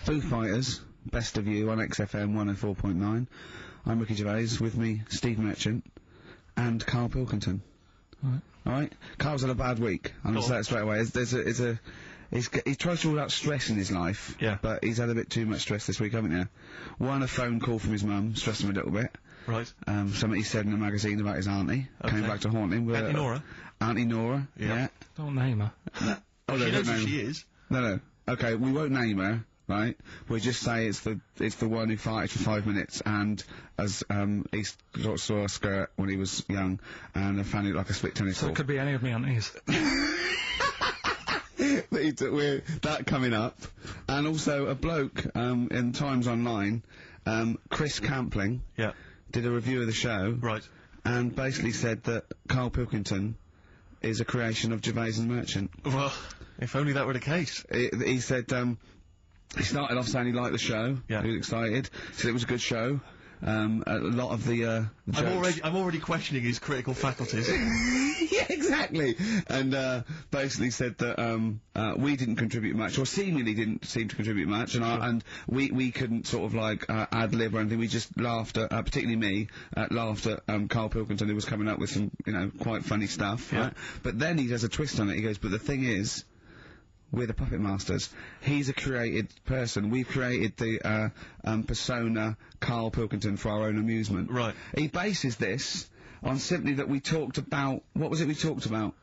Foo Fighters, Best of You on XFM 104.9. I'm Ricky Gervais, with me, Steve Merchant, and Carl Pilkington. Alright? Carl's had a bad week, I'm gonna say that straight away. He tries to rule out stress in his life, but he's had a bit too much stress this week, haven't you? One, a phone call from his mum, stressed him a little bit. Right. Something he said in a magazine about his auntie, came back to haunt him. Auntie Nora? Auntie Nora, yeah. Don't name her. Oh, she knows who she is. No. Okay, we won't name her, right? We'll just say it's the one who farted for 5 minutes, and as, he saw a skirt when he was young, and found it like a split tennis ball. So it could be any of me aunties. That coming up. And also a bloke, in Times Online, Chris Campling, did a review of the show. Right. And basically said that Carl Pilkington is a creation of Gervais and Merchant. Well, if only that were the case. He said, he started off saying he liked the show. Yeah. He was excited. Said it was a good show. A lot of the jokes. I'm already questioning his critical faculties. Yeah, exactly. And, basically said that, we didn't contribute much, or seemingly didn't seem to contribute much, and we couldn't sort of like, ad-lib or anything. We just laughed at, particularly me, laughed at, Carl Pilkington, who was coming up with some, quite funny stuff, right? But then he does a twist on it. He goes, but the thing is, we're the puppet masters. He's a created person. We've created the, persona Carl Pilkington for our own amusement. Right. He bases this on simply that we talked about, what was it we talked about?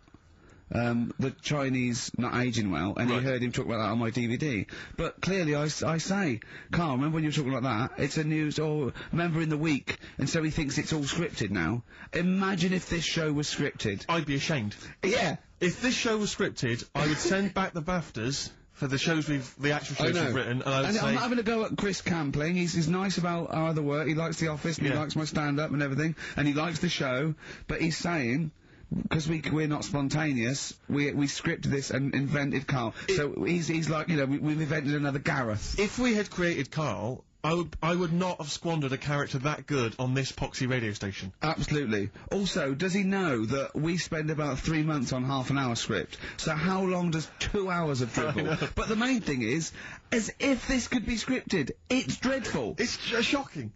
The Chinese not aging well, and you heard him talk about that on my DVD. But clearly I say, Carl, remember when you were talking about that? It's a news, or remember in the week, and so he thinks it's all scripted now. Imagine if this show was scripted. I'd be ashamed. Yeah. If this show was scripted, I would send back the BAFTAs for the shows the actual shows we've written, and I would say... I'm not having a go at Chris Campling. He's nice about our other work. He likes The Office, and he likes my stand-up and everything, and he likes the show, but he's saying, because we're not spontaneous, we scripted this and invented Carl. So he's like, we've invented another Gareth. If we had created Carl, I would not have squandered a character that good on this poxy radio station. Absolutely. Also, does he know that we spend about 3 months on half an hour script? So how long does 2 hours of dribble? But the main thing is, as if this could be scripted, it's dreadful. It's shocking.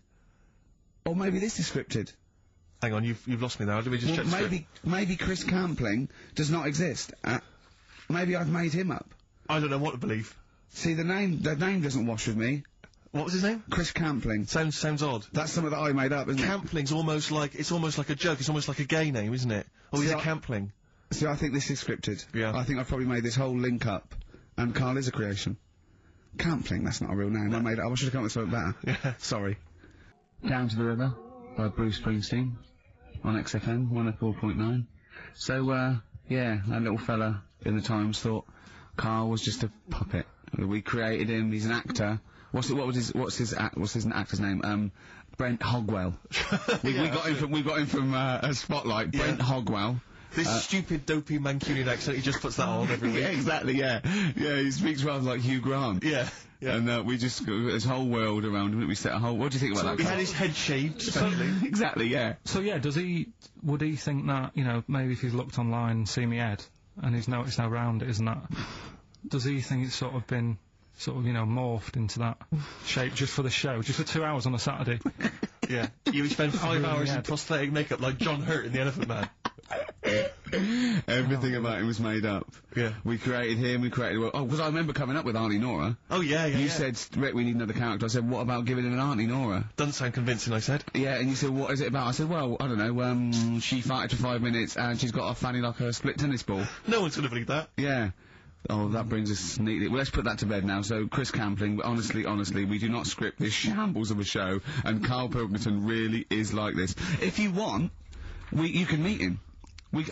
Or maybe this is scripted. Hang on, you've lost me now. Did we just check maybe Chris Campling does not exist. Maybe I've made him up. I don't know what to believe. See, the name doesn't wash with me. What was his name? Chris Campling. Sounds odd. That's something that I made up, isn't it? Campling's almost like a joke. It's almost like a gay name, isn't it? Oh, he's a Campling. See, I think this is scripted. Yeah. I think I've probably made this whole link up. And Carl is a creation. Campling, that's not a real name. I made it up. I should have come up with something better. Yeah. Sorry. Down to the River by Bruce Springsteen on XFM 104.9. So, that little fella in the Times thought Carl was just a puppet. We created him. He's an actor. What's his actor's name? Brent Hogwell. we got him from Spotlight. Brent Hogwell. This stupid, dopey Mancunian accent, he just puts that on every week. Yeah, exactly, yeah. Yeah, he speaks rather like Hugh Grant. Yeah. And, we just, this whole world around him, we set a whole, what do you think about that? He had his head shaved, especially. Exactly, yeah. So yeah, would he think that, maybe if he's looked online and seen me head, and he's noticed how round it is and that, does he think it's sort of been, morphed into that shape just for the show, just for 2 hours on a Saturday? Yeah. You spend 5 hours in prosthetic makeup like John Hurt in The Elephant Man. Everything about him was made up. Yeah. We created him, because I remember coming up with Auntie Nora. Oh, yeah. You said, Rick, we need another character. I said, what about giving him an Auntie Nora? Doesn't sound convincing, I said. Yeah, and you said, what is it about? I said, well, I don't know, she farted for 5 minutes and she's got a fanny like a split tennis ball. No one's gonna believe that. Yeah. Oh, that brings us neatly. Well, let's put that to bed now. So, Chris Campling, honestly, we do not script this shambles of a show, and Carl Pilkington really is like this. If you want, you can meet him.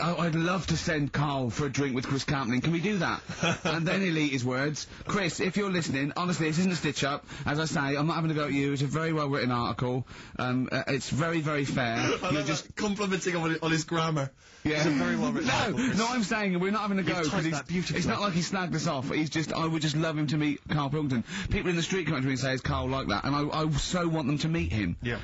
I'd love to send Carl for a drink with Chris Campling. Can we do that? And then he'll eat his words. Chris, if you're listening, honestly, this isn't a stitch-up. As I say, I'm not having a go at you. It's a very well-written article. It's very, very fair. You're just complimenting on his grammar. Yeah. It's a very well-written article. No, I'm saying we're not having a go. Because it's not like he snagged us off. I would just love him to meet Carl Pilkington. People in the street come up to me and say, is Carl like that? And I so want them to meet him. Yeah.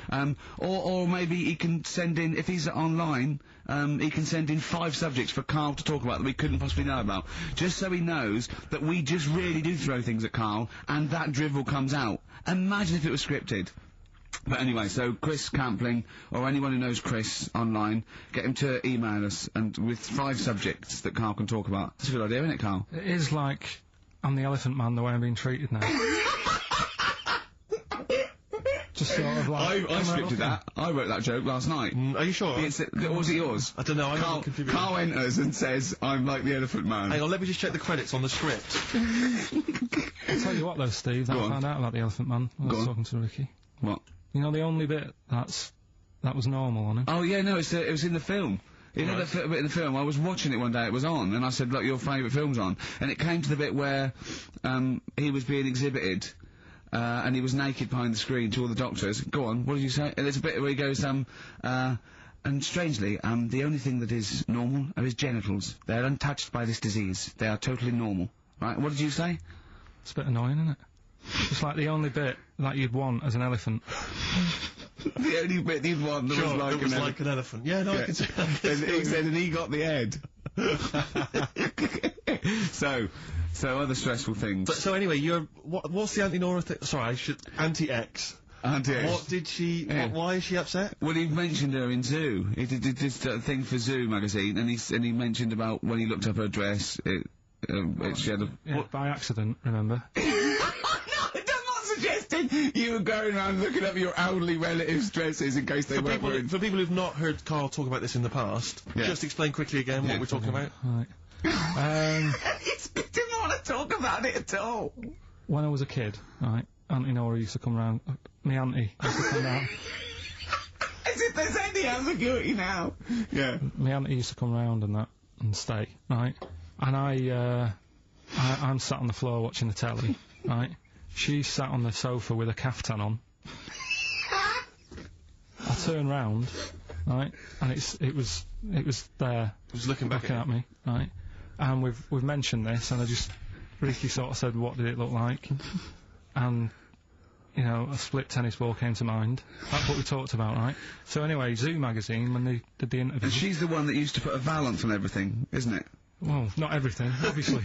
Or maybe he can send in, if he's online, he can send sent in 5 subjects for Carl to talk about that we couldn't possibly know about, just so he knows that we just really do throw things at Carl, and that drivel comes out. Imagine if it was scripted. But anyway, so Chris Campling, or anyone who knows Chris online, get him to email us, and with 5 subjects that Carl can talk about. That's a good idea, isn't it, Carl? It is like, I'm the Elephant Man the way I'm being treated now. Just sort of like... I scripted that. I wrote that joke last night. Are you sure? Or was it yours? I don't know, Carl enters and says, I'm like the Elephant Man. Hang on, let me just check the credits on the script. I'll tell you what though, Steve, that I found out about the Elephant Man when I was talking to Ricky. What? You know the only bit that was normal on him? Oh yeah, no, it was in the film. You know that bit in the film, I was watching it one day, it was on, and I said, look, your favourite film's on. And it came to the bit where, he was being exhibited, and he was naked behind the screen to all the doctors. Go on, what did you say? And there's a bit where he goes, and strangely, the only thing that is normal are his genitals. They're untouched by this disease. They are totally normal. Right, what did you say? It's a bit annoying, isn't it? It's like the only bit that you'd want as an elephant. The only bit you'd want that was like an elephant. Yeah, no, I can see that. And he said, and he got the head. So other stressful things. But, so anyway, what's the Anti-Nora thing? Sorry, Anti-X. Anti-X. What did she, why is she upset? Well, he mentioned her in Zoo. He did this thing for Zoo magazine, and he mentioned about when he looked up her dress, she had a... Yeah, by accident, remember? You were going around looking up your elderly relatives' dresses in case they weren't wearing... For people who've not heard Carl talk about this in the past, just explain quickly again what we're talking about. Right. He didn't want to talk about it at all. When I was a kid, right, Auntie Nora used to come round... my auntie used to come round... As if there's any ambiguity now. Yeah. My auntie used to come round and stay, right? And I'm sat on the floor watching the telly, right? She sat on the sofa with a caftan on. I turn round, right, and it was there. It was looking back at me, right? And we've mentioned this, and Ricky sort of said, what did it look like? And, you know, a split tennis ball came to mind. That's what we talked about, right? So anyway, Zoo magazine, when they did the interview... And she's the one that used to put a valance on everything, isn't it? Well, not everything, obviously.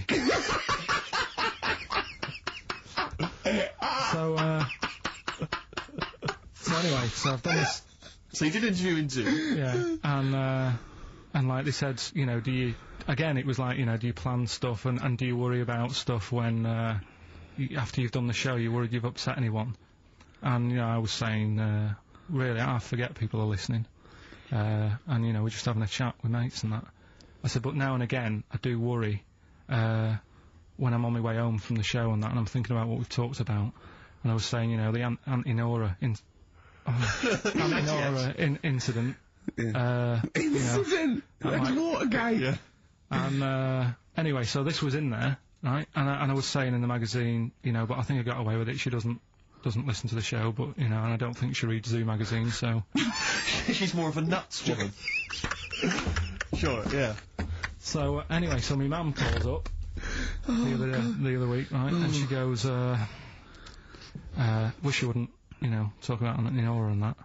So anyway, so I've done this... So you did an interview in Zoo? Yeah, and like they said, you know, again, it was like, you know, do you plan stuff, and do you worry about stuff when, after you've done the show, you're worried you've upset anyone? And, you know, I was saying, really, I forget people are listening. And, you know, we're just having a chat with mates and that. I said, but now and again, I do worry, when I'm on my way home from the show and that, and I'm thinking about what we've talked about. And I was saying, you know, the Anti-Nora incident. Yeah. Incident! Like Watergate! Yeah. And, anyway, so this was in there, right? And I was saying in the magazine, you know, but I think I got away with it. She doesn't listen to the show, but, you know, and I don't think she reads Zoo magazine, so... She's more of a nuts woman. Sure, yeah. So, anyway, so my mum calls up the other week, right, and she goes, wish you wouldn't, you know, talk about Anti-Nora and that.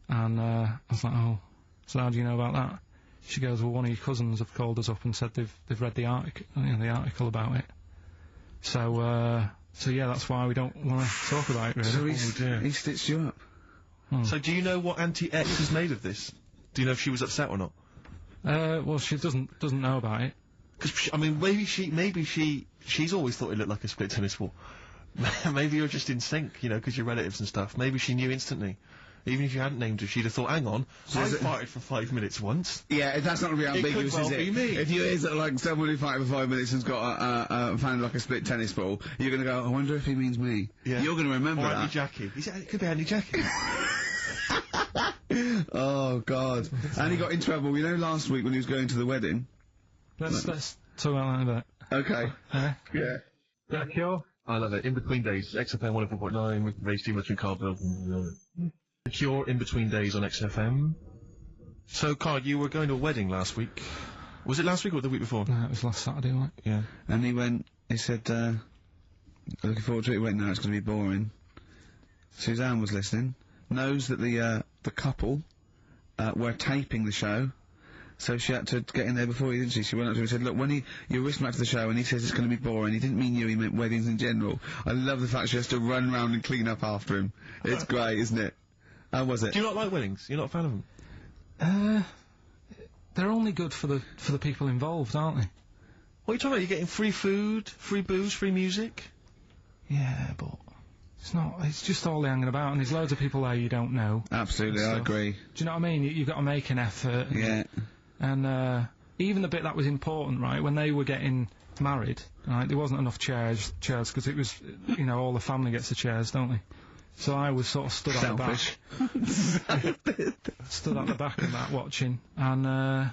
And, I was like, oh, so how do you know about that? She goes, well, one of your cousins have called us up and said they've read the article about it. So yeah, that's why we don't want to talk about it, really. So he stitched you up. So do you know what Anti-X is made of this? Do you know if she was upset or not? Well, she doesn't know about it. Because, I mean, maybe she's always thought it looked like a split tennis ball. Maybe you're just in sync, you know, because you're relatives and stuff. Maybe she knew instantly. Even if you hadn't named her, she'd have thought, hang on, I farted for 5 minutes once. Yeah, that's not going to be ambiguous, is it? Be me. If you hear like someone who farted for 5 minutes and's got found like a split tennis ball, you're going to go, I wonder if he means me. Yeah. You're going to remember that. Or Andy Jackie. It could be Andy Jackie. Oh, God. And he got in trouble, you know, last week when he was going to the wedding. Let's talk about that a bit. Okay. Yeah. The Cure? I love it. In Between Days, XFM 104.9, with Ray Stevens and Carl Bill. The Cure, In Between Days on XFM. So, Carl, you were going to a wedding last week. Was it last week or the week before? No, it was last Saturday, right? Yeah. And he said, looking forward to it. He went, no, it's going to be boring. Suzanne was listening, knows that the couple, were taping the show, So she had to get in there before you, didn't she? She went up to him and said, look, when you're whisked back to the show and he says it's going to be boring, he didn't mean you, he meant weddings in general. I love the fact she has to run round and clean up after him. It's great, isn't it? How was it? Do you not like weddings? You're not a fan of them? They're only good for the people involved, aren't they? What are you talking about? You're getting free food, free booze, free music? Yeah, but it's just all hanging about, and there's loads of people there you don't know. Absolutely, I agree. Do you know what I mean? You've got to make an effort. Yeah. And, even the bit that was important, right, when they were getting married, right, there wasn't enough chairs, because it was, you know, all the family gets the chairs, don't they? So I was sort of stood at the back. Stood at the back of that watching, and, I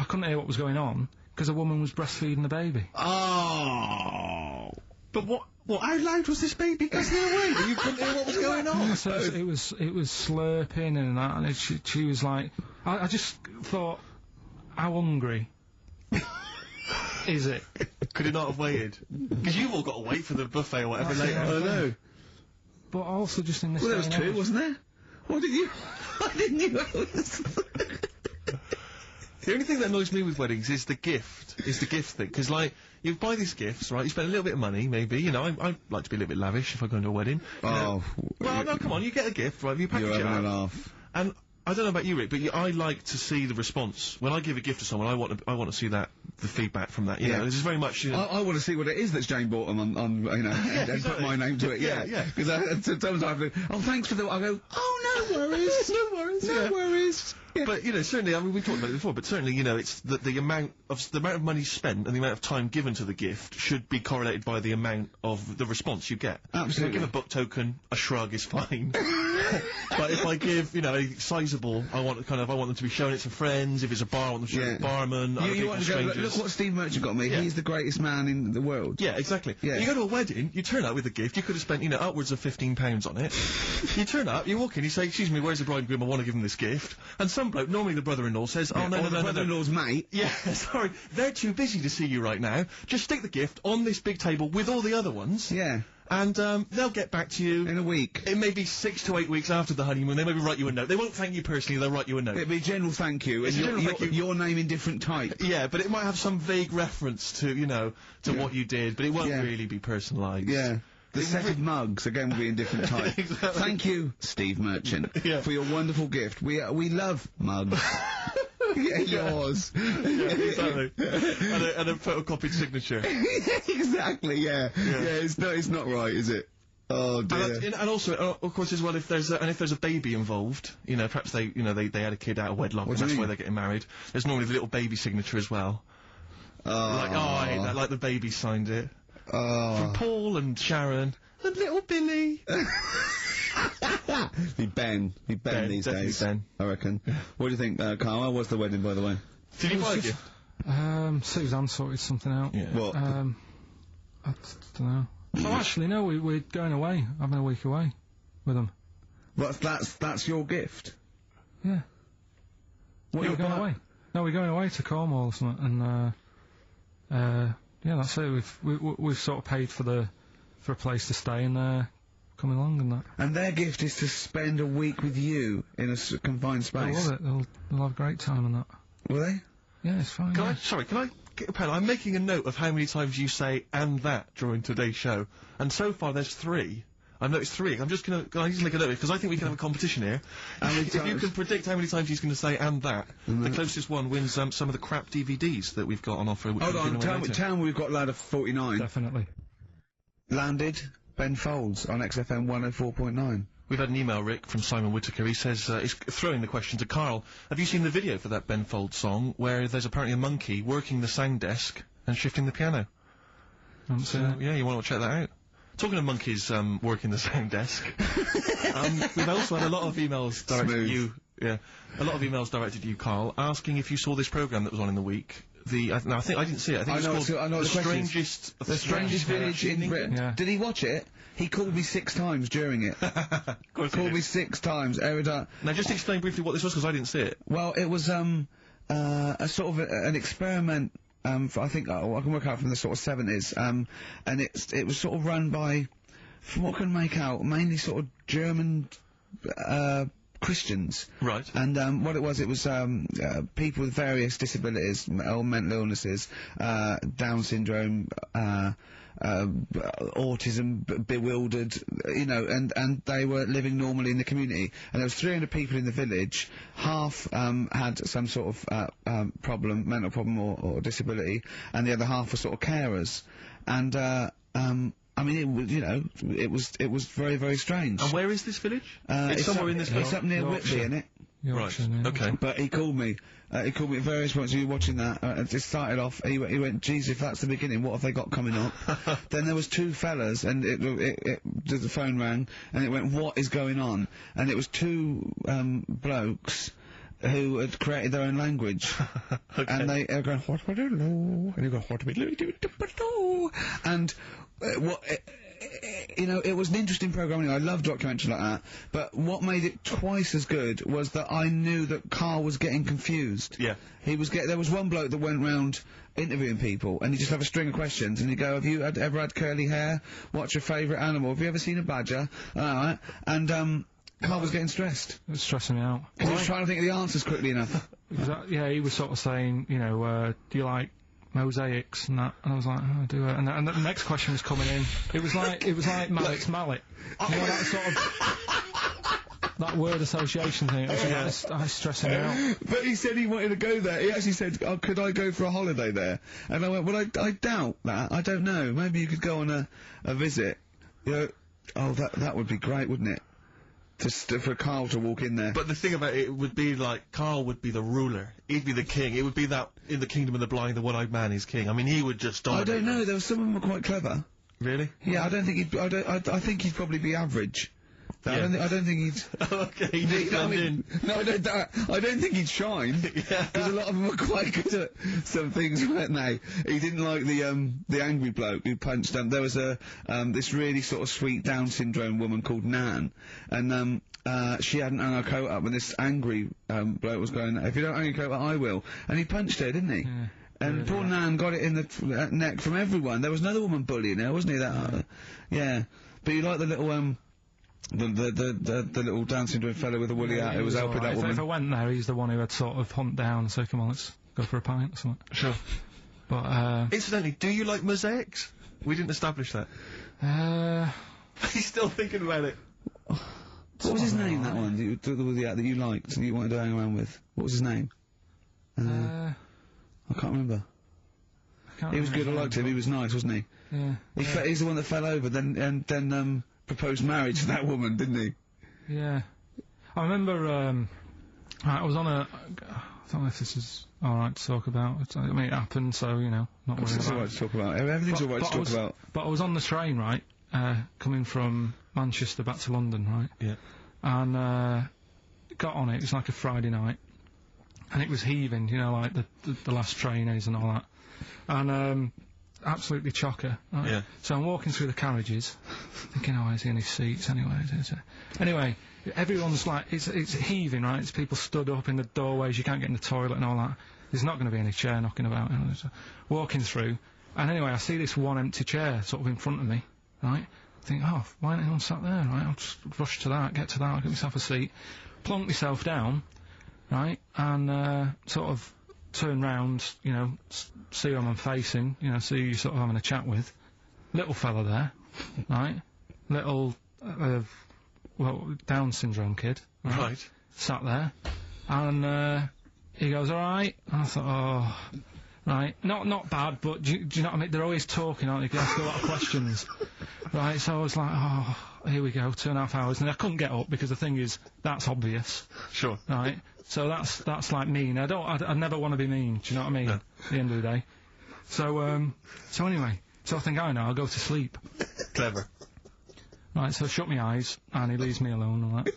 couldn't hear what was going on, because a woman was breastfeeding the baby. Oh! But what, how loud was this baby guzzling away that you couldn't hear what was going on? So it was slurping and that, and she was like, I just thought, how hungry is it? Could it not have waited? Because you've all got to wait for the buffet or whatever later. I know. But also just in this Well, there day was and two, age- wasn't there? Why didn't you? The only thing that annoys me with weddings is the gift thing. Because, like, you buy these gifts, right, you spend a little bit of money, maybe, you know, I like to be a little bit lavish if I go into a wedding. Oh. Well, no, come on, you get a gift, right, you package You're it having a up. laugh. And I don't know about you, Rick, but I like to see the response. When I give a gift to someone, I want to see the feedback from that. You know, this is very much, you know, I want to see what it is that's Jane bought them on you know, and put my name to it, yeah. Because sometimes I have to, oh, thanks for the, I go, oh, no worries. No worries. Yeah. But, you know, certainly, I mean, we've talked about it before, but certainly, you know, it's the amount of money spent and the amount of time given to the gift should be correlated by the amount of the response you get. Absolutely. If I give a book token, a shrug is fine. But if I give, you know, a sizable, I want them to be showing it to friends. If it's a bar, I want them to show it to the barman, other You people, want to go, strangers. look what Steve Merchant got me. Yeah. He's the greatest man in the world. Yeah, exactly. Yeah. You go to a wedding, you turn up with a gift, you could have spent, you know, upwards of £15 on it. You turn up, you walk in, you say, excuse me, where's the bride and groom, I want to give them this gift. And some bloke, normally the brother-in-law, says, oh, no, the brother-in-law's mate. Yeah, sorry, they're too busy to see you right now. Just stick the gift on this big table with all the other ones. Yeah. And, they'll get back to you. In a week. It may be 6 to 8 weeks after the honeymoon, they maybe write you a note. They won't thank you personally, they'll write you a note. It'd be a general thank you, and It's a general thank you. your name in different type. Yeah, but it might have some vague reference to, you know, to what you did, but it won't Yeah. really be personalised. Yeah. The set of mugs, again, will be in different type. Exactly. Thank you, Steve Merchant, Yeah. for your wonderful gift. We love mugs. Yeah, yours. Yeah, exactly. and a photocopied signature. Exactly, yeah. Yeah, it's not right, is it? Oh dear. And also, of course, as well, if there's a baby involved, you know, perhaps they had a kid out of wedlock, and do you that's why mean? they're getting married. There's normally the little baby signature as well. Like, I hate that, like the baby signed it. From Paul and Sharon and little Billy. Be Ben these definitely days. Ben. I reckon. What do you think, Carl? How was the wedding, by the way? Did you buy a gift? Suzanne sorted something out. Yeah. What? I don't know. Oh, actually, no, we're going away, having a week away with them. But that's your gift. Yeah. What We're going away. No, we're going away to Cornwall or something, and, yeah, that's it. We've sort of paid for a place to stay, and coming along and that. And their gift is to spend a week with you in a confined space. They'll love it. They'll have a great time and that. Will they? Yeah, it's fine. Can yeah. I get a pen? I'm making a note of how many times you say "and that" during today's show, and so far there's 3. I've noticed 3. I'm just gonna just make a note because I think we can have a competition here. If you can predict how many times he's going to say "and that," the closest one wins some of the crap DVDs that we've got on offer. Hold on, tell me we've got Ladder 49. Definitely. Landed, Ben Folds on XFM 104.9. We've had an email, Rick, from Simon Whittaker. He says, he's throwing the question to Carl. Have you seen the video for that Ben Folds song where there's apparently a monkey working the sound desk and shifting the piano? Yeah, you want to check that out? Talking of monkeys working the sound desk, we've also had a lot of emails directed at you. Yeah, a lot of emails directed at you, Carl, asking if you saw this programme that was on in the week. I think I didn't see it. I think it's called The Strangest Village in Britain. Yeah. Did he watch it? He called me 6 times during it. Called me 6 times every time. Now, just explain briefly what this was, because I didn't see it. Well, it was a sort of an experiment. I think I can work out from the sort of 70s. And it was sort of run by, from what I can make out, mainly sort of German Christians. Right. And what it was people with various disabilities, or mental illnesses, Down syndrome, autism, bewildered, you know, and they were living normally in the community. And there was 300 people in the village. Half had some sort of problem, mental problem or disability, and the other half were sort of carers. And I mean, it was, you know, it was very, very strange. And where is this village? It's somewhere in this village. It's up near Whitby, innit? Yorkshire, Right. Okay. But he called me. He called me at various points. We were watching that. It just started off. He went, "Geez, if that's the beginning, what have they got coming up?" Then there was two fellas, and the phone rang, and it went, "What is going on?" And it was two blokes who had created their own language. Okay. And they were going, "What do I do?" And you go, "What do we do?" And you know, it was an interesting programme anyway. I love documentaries like that, but what made it twice as good was that I knew that Carl was getting confused. Yeah. There was one bloke that went round interviewing people, and he'd just have a string of questions, and he'd go, "Have you ever had curly hair? What's your favourite animal? Have you ever seen a badger?" Alright. And, Carl was getting stressed. It was stressing me out. Because he was trying to think of the answers quickly enough. Yeah, he was sort of saying, you know, do you like mosaics and that? And I was like, oh, I do it. And the next question was coming in. It was like Mallet's mallet. You know, that sort of that word association thing. It was I was stressing me out. But he said he wanted to go there. He actually said, "Oh, could I go for a holiday there?" And I went, "Well, I doubt that. I don't know. Maybe you could go on a visit." You know, oh, that would be great, wouldn't it? For Carl to walk in there. But the thing about it would be like, Carl would be the ruler. He'd be the king. It would be that, in the kingdom of the blind, the one-eyed man is king. I mean, he would just dominate. I don't know, there were some of them were quite clever. Really? Yeah, I don't think he'd, I think he'd probably be average. Yeah. I don't think he'd... Okay, he did blend in. No, I don't think he'd shine. Yeah. Because a lot of them were quite good at some things, weren't they? He didn't like the angry bloke who punched him. There was this really sort of sweet Down syndrome woman called Nan, and she hadn't hung her coat up, and this angry bloke was going, "If you don't hang your coat up, I will." And he punched her, didn't he? Yeah. And poor Nan got it in the neck from everyone. There was another woman bullying her, wasn't he? Yeah. But you like the little the little Down syndrome fellow with the woolly hat who was helping that woman. If I went there, he's the one who had sort of hunt down and said, "Come on, let's go for a pint," or something. Sure. But incidentally, do you like mosaics? We didn't establish that. He's still thinking about it. What was his name, that one, that you liked and you wanted to hang around with? What was his name? I can't remember. He was good, I liked him, he was nice, wasn't he? Yeah. He's the one that fell over, then proposed marriage to that woman, didn't he? Yeah. I remember, I was on I don't know if this is alright to talk about. I mean, it happened, so, you know, not worried about it. It's alright to talk about. Everything's alright to talk about. But I was on the train, right, coming from Manchester back to London, right? Yeah. And got on it. It was like a Friday night, and it was heaving, you know, like the last train is and all that, and absolutely chocker. Right? Yeah. So I'm walking through the carriages, thinking, oh, is there any seats anyway? Anyway, everyone's like, it's heaving, right? It's people stood up in the doorways. You can't get in the toilet and all that. There's not going to be any chair knocking about. You know, so walking through, and anyway, I see this one empty chair sort of in front of me, right? I think, oh, why ain't anyone sat there, right? I'll just rush to that, get I'll get myself a seat, plonk myself down, right, and sort of turn round, you know, see who I'm facing, you know, see who you're sort of having a chat with. Little fella there, right? Little, Down syndrome kid, Right. Sat there, and he goes, "Alright," and I thought, oh... Right, not bad, but do you know what I mean? They're always talking, aren't they? They ask a lot of questions. Right, so I was like, oh, here we go, 2.5 hours, and I couldn't get up because the thing is, that's obvious. Sure. Right, so that's like mean. I never want to be mean. Do you know what I mean? No. At the end of the day. So anyway, so I think I know. I'll go to sleep. Clever. Right, so I shut my eyes, and he leaves me alone and that.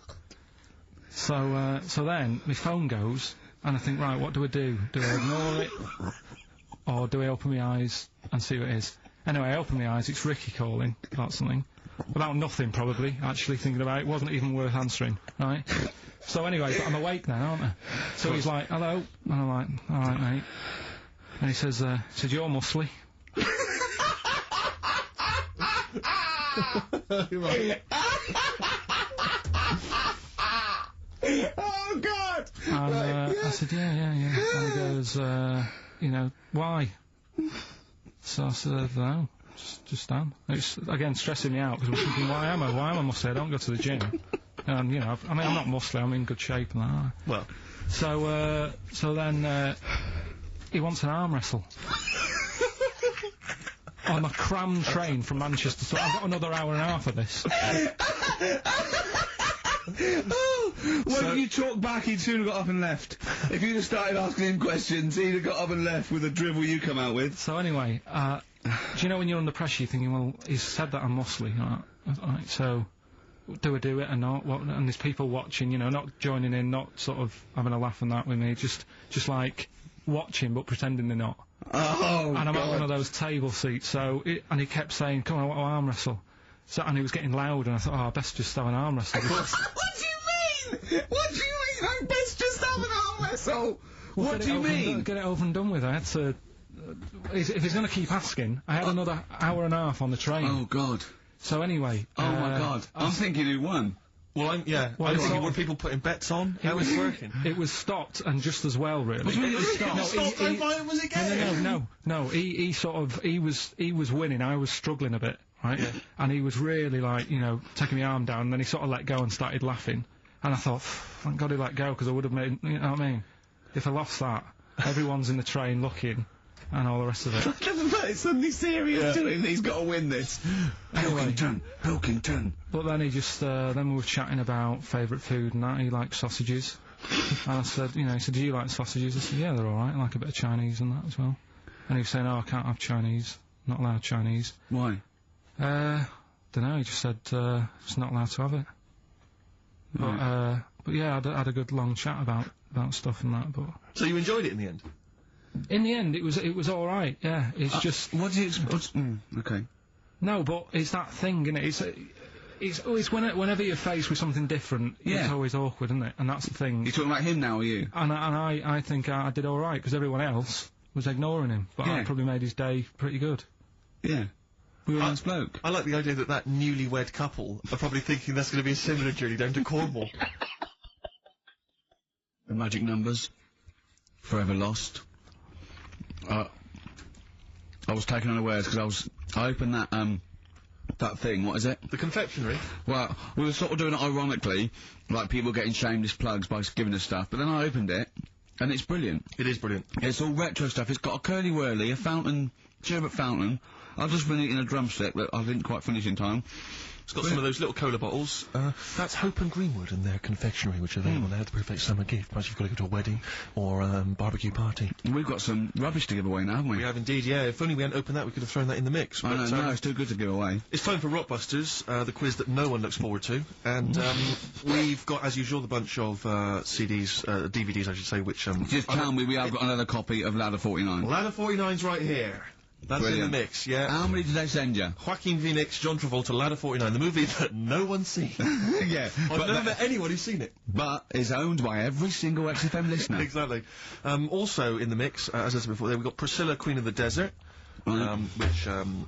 So then my phone goes, and I think, right, what do? Do I ignore it? Or do I open my eyes and see what it is? Anyway, I open my eyes, it's Ricky calling about something. About nothing, probably, actually, thinking about it. It wasn't even worth answering, right? So anyway, but I'm awake now, aren't I? So he's like, "Hello?" And I'm like, "Alright, mate." And he says, "You're muscly." Right. Oh, God! And Right, I said, yeah. And he goes, you know, why? So I said, no, just Dan. It's, again, stressing me out, because I'm thinking, why am I muscly? I don't go to the gym. And, you know, I'm not muscly, I'm in good shape and that. Well. So then, he wants an arm wrestle. On a crammed train from Manchester, so I've got another hour and a half of this. Oh, well, if you talk back, he'd soon have got up and left. If you'd have started asking him questions, he'd have got up and left with the drivel you come out with. So anyway, do you know when you're under pressure, you're thinking, well, he's said that I'm muscly, right, so do I do it or not? And there's people watching, you know, not joining in, not sort of having a laugh and that with me, just like watching but pretending they're not. Oh, and I'm God. at one of those table seats, so and he kept saying, come on, I want to arm wrestle. So, and he was getting loud, and I thought, oh, I best just have an arm wrestle. What do you mean? What do you mean? I best just have an arm wrestle. Well, what do you mean? Get it over and done with. I had to. If he's going to keep asking, I had another hour and a half on the train. Oh, God. So anyway. Oh, my God. I'm thinking who won. Well, I'm thinking, were people putting bets on? How was it working? It was stopped, and just as well, really. What do you mean it was stopped? Was it game? No. He was winning. I was struggling a bit, right? Yeah. And he was really, like, you know, taking my arm down, and then he sort of let go and started laughing. And I thought, thank God he let go, because I would have made, you know what I mean? If I lost that, everyone's in the train looking, and all the rest of it. It's suddenly serious to him. He's got to win this. Anyway. Pilkington. But then he just, then we were chatting about favourite food and that. He liked sausages. And I said, you know, he said, do you like sausages? I said, yeah, they're alright. I like a bit of Chinese and that as well. And he was saying, oh, I can't have Chinese. Not allowed Chinese. Why? Dunno, he just said, it's not allowed to have it. Right. But yeah, I had a good long chat about stuff and that, but... So you enjoyed it in the end? In the end, it was alright, yeah. It's just... What do you expect? Okay. No, but it's that thing, innit? It's whenever you're faced with something different, it's always awkward, isn't it? And that's the thing. You're talking about him now, are you? And I think I did alright, because everyone else was ignoring him. But I probably made his day pretty good. Yeah. We were a nice bloke. I like the idea that newlywed couple are probably thinking that's going to be a similar journey down to Cornwall. The magic numbers. Forever lost. I was taken unawares because I opened that thing, what is it? The confectionery? Well, we were sort of doing it ironically, like people getting shameless plugs by giving us stuff, but then I opened it, and it's brilliant. It is brilliant. It's all retro stuff. It's got a curly whirly, a fountain, sherbet fountain. I've just been eating a drumstick that I didn't quite finish in time. It's got some of those little cola bottles. That's Hope and Greenwood and their confectionery, which are available now, the perfect summer gift. Perhaps you've got to go to a wedding or barbecue party. We've got some rubbish to give away now, haven't we? We have indeed, yeah. If only we hadn't opened that, we could have thrown that in the mix. But no, it's too good to give away. It's time for Rockbusters, the quiz that no one looks forward to. And we've got, as usual, the bunch of CDs, DVDs, I should say, which... Just tell me we have got another copy of Ladder 49. Ladder 49's right here. That's Brilliant. In the mix, yeah. How many did they send you? Joaquin Phoenix, John Travolta, Ladder 49, the movie that no one's seen. Yeah. I've never met anyone who's seen it. But is owned by every single XFM listener. Exactly. Also in the mix, as I said before, we've got Priscilla, Queen of the Desert, which, if you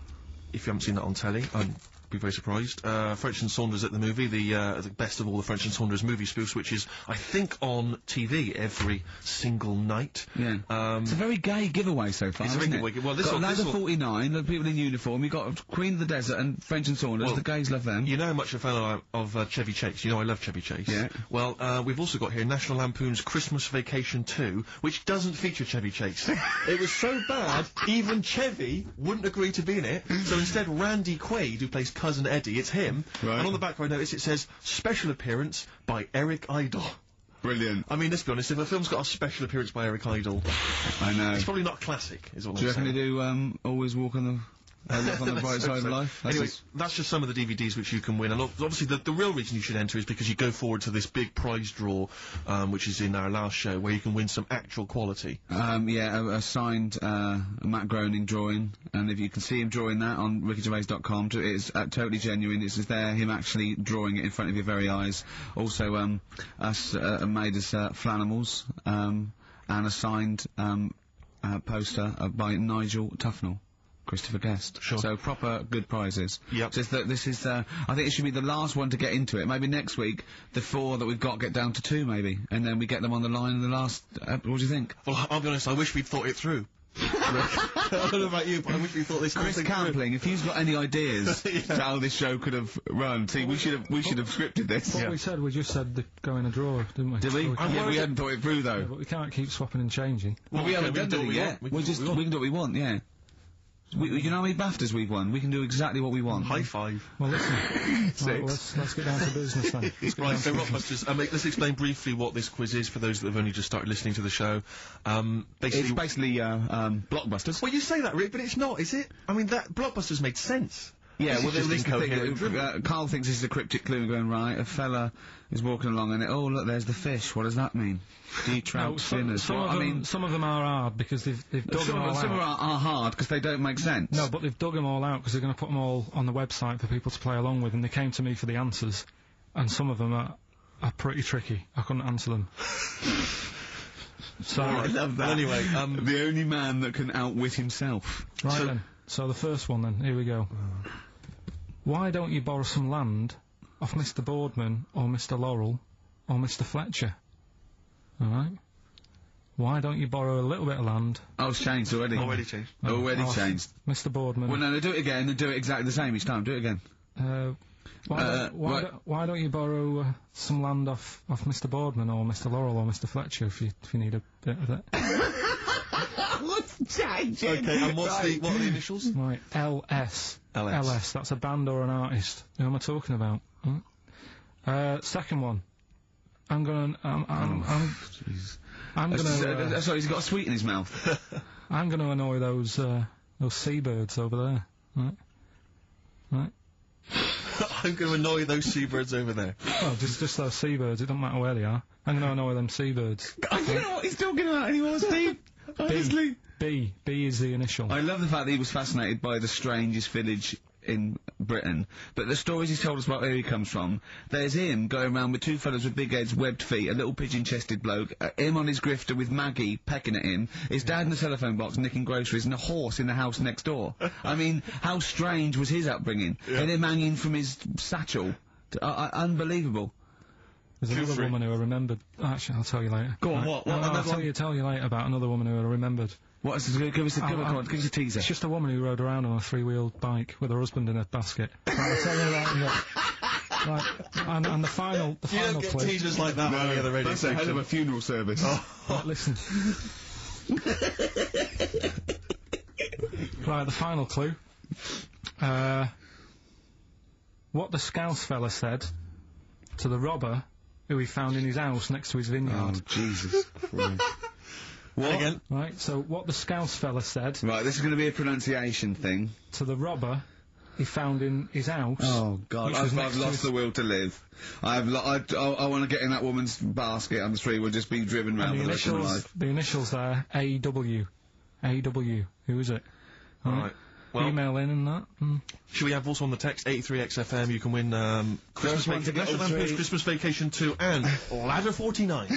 haven't seen that on telly, I'd be very surprised. French and Saunders at the movie, the best of all the French and Saunders movie spoofs, which is, I think, on TV every single night. Yeah. It's a very gay giveaway so far, It's a isn't very it? gay. Well, this got one, Ladder 49, the people in uniform, you've got Queen of the Desert and French and Saunders, the gays love them. You know how much a fan of Chevy Chase. You know I love Chevy Chase. Yeah. Well, we've also got here National Lampoon's Christmas Vacation 2, which doesn't feature Chevy Chase. It was so bad, even Chevy wouldn't agree to be in it, so instead Randy Quaid, who plays Cousin Eddie, it's him. Right. And on the back I notice it says, special appearance by Eric Idle. Brilliant. I mean, let's be honest, if a film's got a special appearance by Eric Idle, I know. it's probably not classic, is what Do you I'm reckon saying. they do, always walk on the... look on the bright side of life. Anyway, that's just some of the DVDs which you can win, and obviously the real reason you should enter is because you go forward to this big prize draw, which is in our last show, where you can win some actual quality. Yeah, a signed Matt Groening drawing, and if you can see him drawing that on rickygervais.com, it's totally genuine. It's just there, him actually drawing it in front of your very eyes. Also, us made us Flanimals, and a signed poster by Nigel Tufnell. Christopher Guest. Sure. So proper good prizes. Yep. Just that this is, I think it should be the last one to get into it. Maybe next week, the 4 that we've got get down to 2 maybe, and then we get them on the line in the last, what do you think? Well, I'll be honest, I wish we'd thought it through. I don't know about you, but I wish we thought this Chris whole thing through. Campling, if he's got any ideas to how this show could have run, see, we should have scripted this. What we said, we just said the go in a drawer, didn't we? Did we? So Yeah, we hadn't thought it through though. yeah, but we can't keep swapping and changing. Well, we haven't we done can do it what we yet. want. We We can do what we can do what we want, yeah. You know how many BAFTAs we've won? We can do exactly what we want. High five. Well, listen. Right, Six. let's get down to business then. Let's get Right, down so to business. Rockbusters, let's explain briefly what this quiz is for those that have only just started listening to the show. It's basically, blockbusters. Well, you say that, Rick, but it's not, is it? I mean, that Blockbusters made sense. Yeah, This well, is just this is the incoherent drivel. thing. Carl thinks this is a cryptic clue going, right, a fella is walking along and oh, look, there's the fish. What does that mean? Do you trout spinners? some of them are hard because they've dug them all Some out. are hard because they don't make sense. No, but they've dug them all out because they're going to put them all on the website for people to play along with, and they came to me for the answers, and some of them are pretty tricky. I couldn't answer them. So, I love that. Well, anyway, the only man that can outwit himself. right then. So the first one then, here we go. Why don't you borrow some land off Mr. Boardman or Mr. Laurel or Mr. Fletcher? Alright? Why don't you borrow a little bit of land? Oh, it's changed already. already changed. Already off changed. Mr. Boardman. Well, no, do it again and do it exactly the same each time. Do it again. Why don't you borrow some land off Mr. Boardman or Mr. Laurel or Mr. Fletcher if you need a bit of it? What's changing? Okay, and what are the initials? Right, LS. LS. LS, that's a band or an artist. Who am I talking about? Second one. I'm gonna sorry, he's got a sweet in his mouth. I'm gonna annoy those seabirds over there. Right? I'm going to annoy those seabirds over there. Well, just those seabirds, it doesn't matter where they are. I'm gonna annoy them seabirds. I don't know what he's talking about anymore, Steve. Honestly. B is the initial. I love the fact that he was fascinated by the strangest village in Britain, but the stories he's told us about where he comes from, there's him going around with 2 fellas with big heads, webbed feet, a little pigeon-chested bloke, him on his grifter with Maggie pecking at him, his dad in the telephone box nicking groceries, and a horse in the house next door. I mean, how strange was his upbringing? Yeah. And him hanging from his satchel. Unbelievable. There's another woman who I remembered. Actually, I'll tell you later. Go on, what? No, Another I'll one? tell you later about another woman who I remembered. Give us a teaser. It's just a woman who rode around on a 3-wheeled bike with her husband in a basket. Right, I'll tell you that. Right, and the final You don't get clue. teasers like that on the other radio That's a hell of station. a funeral service. Right, listen. Right, the final clue. What the Scouse fella said to the robber who he found in his house next to his vineyard. Oh, Jesus Christ. What? Again? Right, so what the Scouse fella said Right, this is going to be a pronunciation thing. to the robber he found in his house. Oh, God, which was I've next to lost his- the will to live. I want to get in that woman's basket on the street. We'll just be driven round And the rest of my life. the initials there, AW. AW. Who is it? Right. Well, Email in and that. should we have also on the text 83XFM? You can win Christmas, one to get National all three. Lampoon's Christmas Vacation 2 and Ladder 49.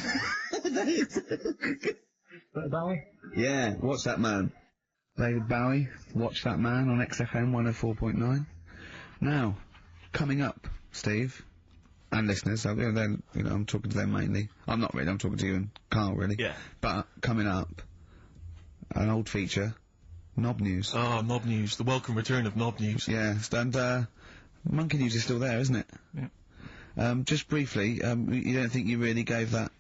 Yeah, watch that man. David Bowie, watch that man on XFM 104.9. Now, coming up, Steve, and listeners, I'm talking to them mainly. I'm not really, I'm talking to you and Carl, really. Yeah. But, coming up, an old feature, Knob News. Oh, Knob News, the welcome return of Knob News. Yeah, and, Monkey News is still there, isn't it? Yeah. Just briefly, you don't think you really gave that,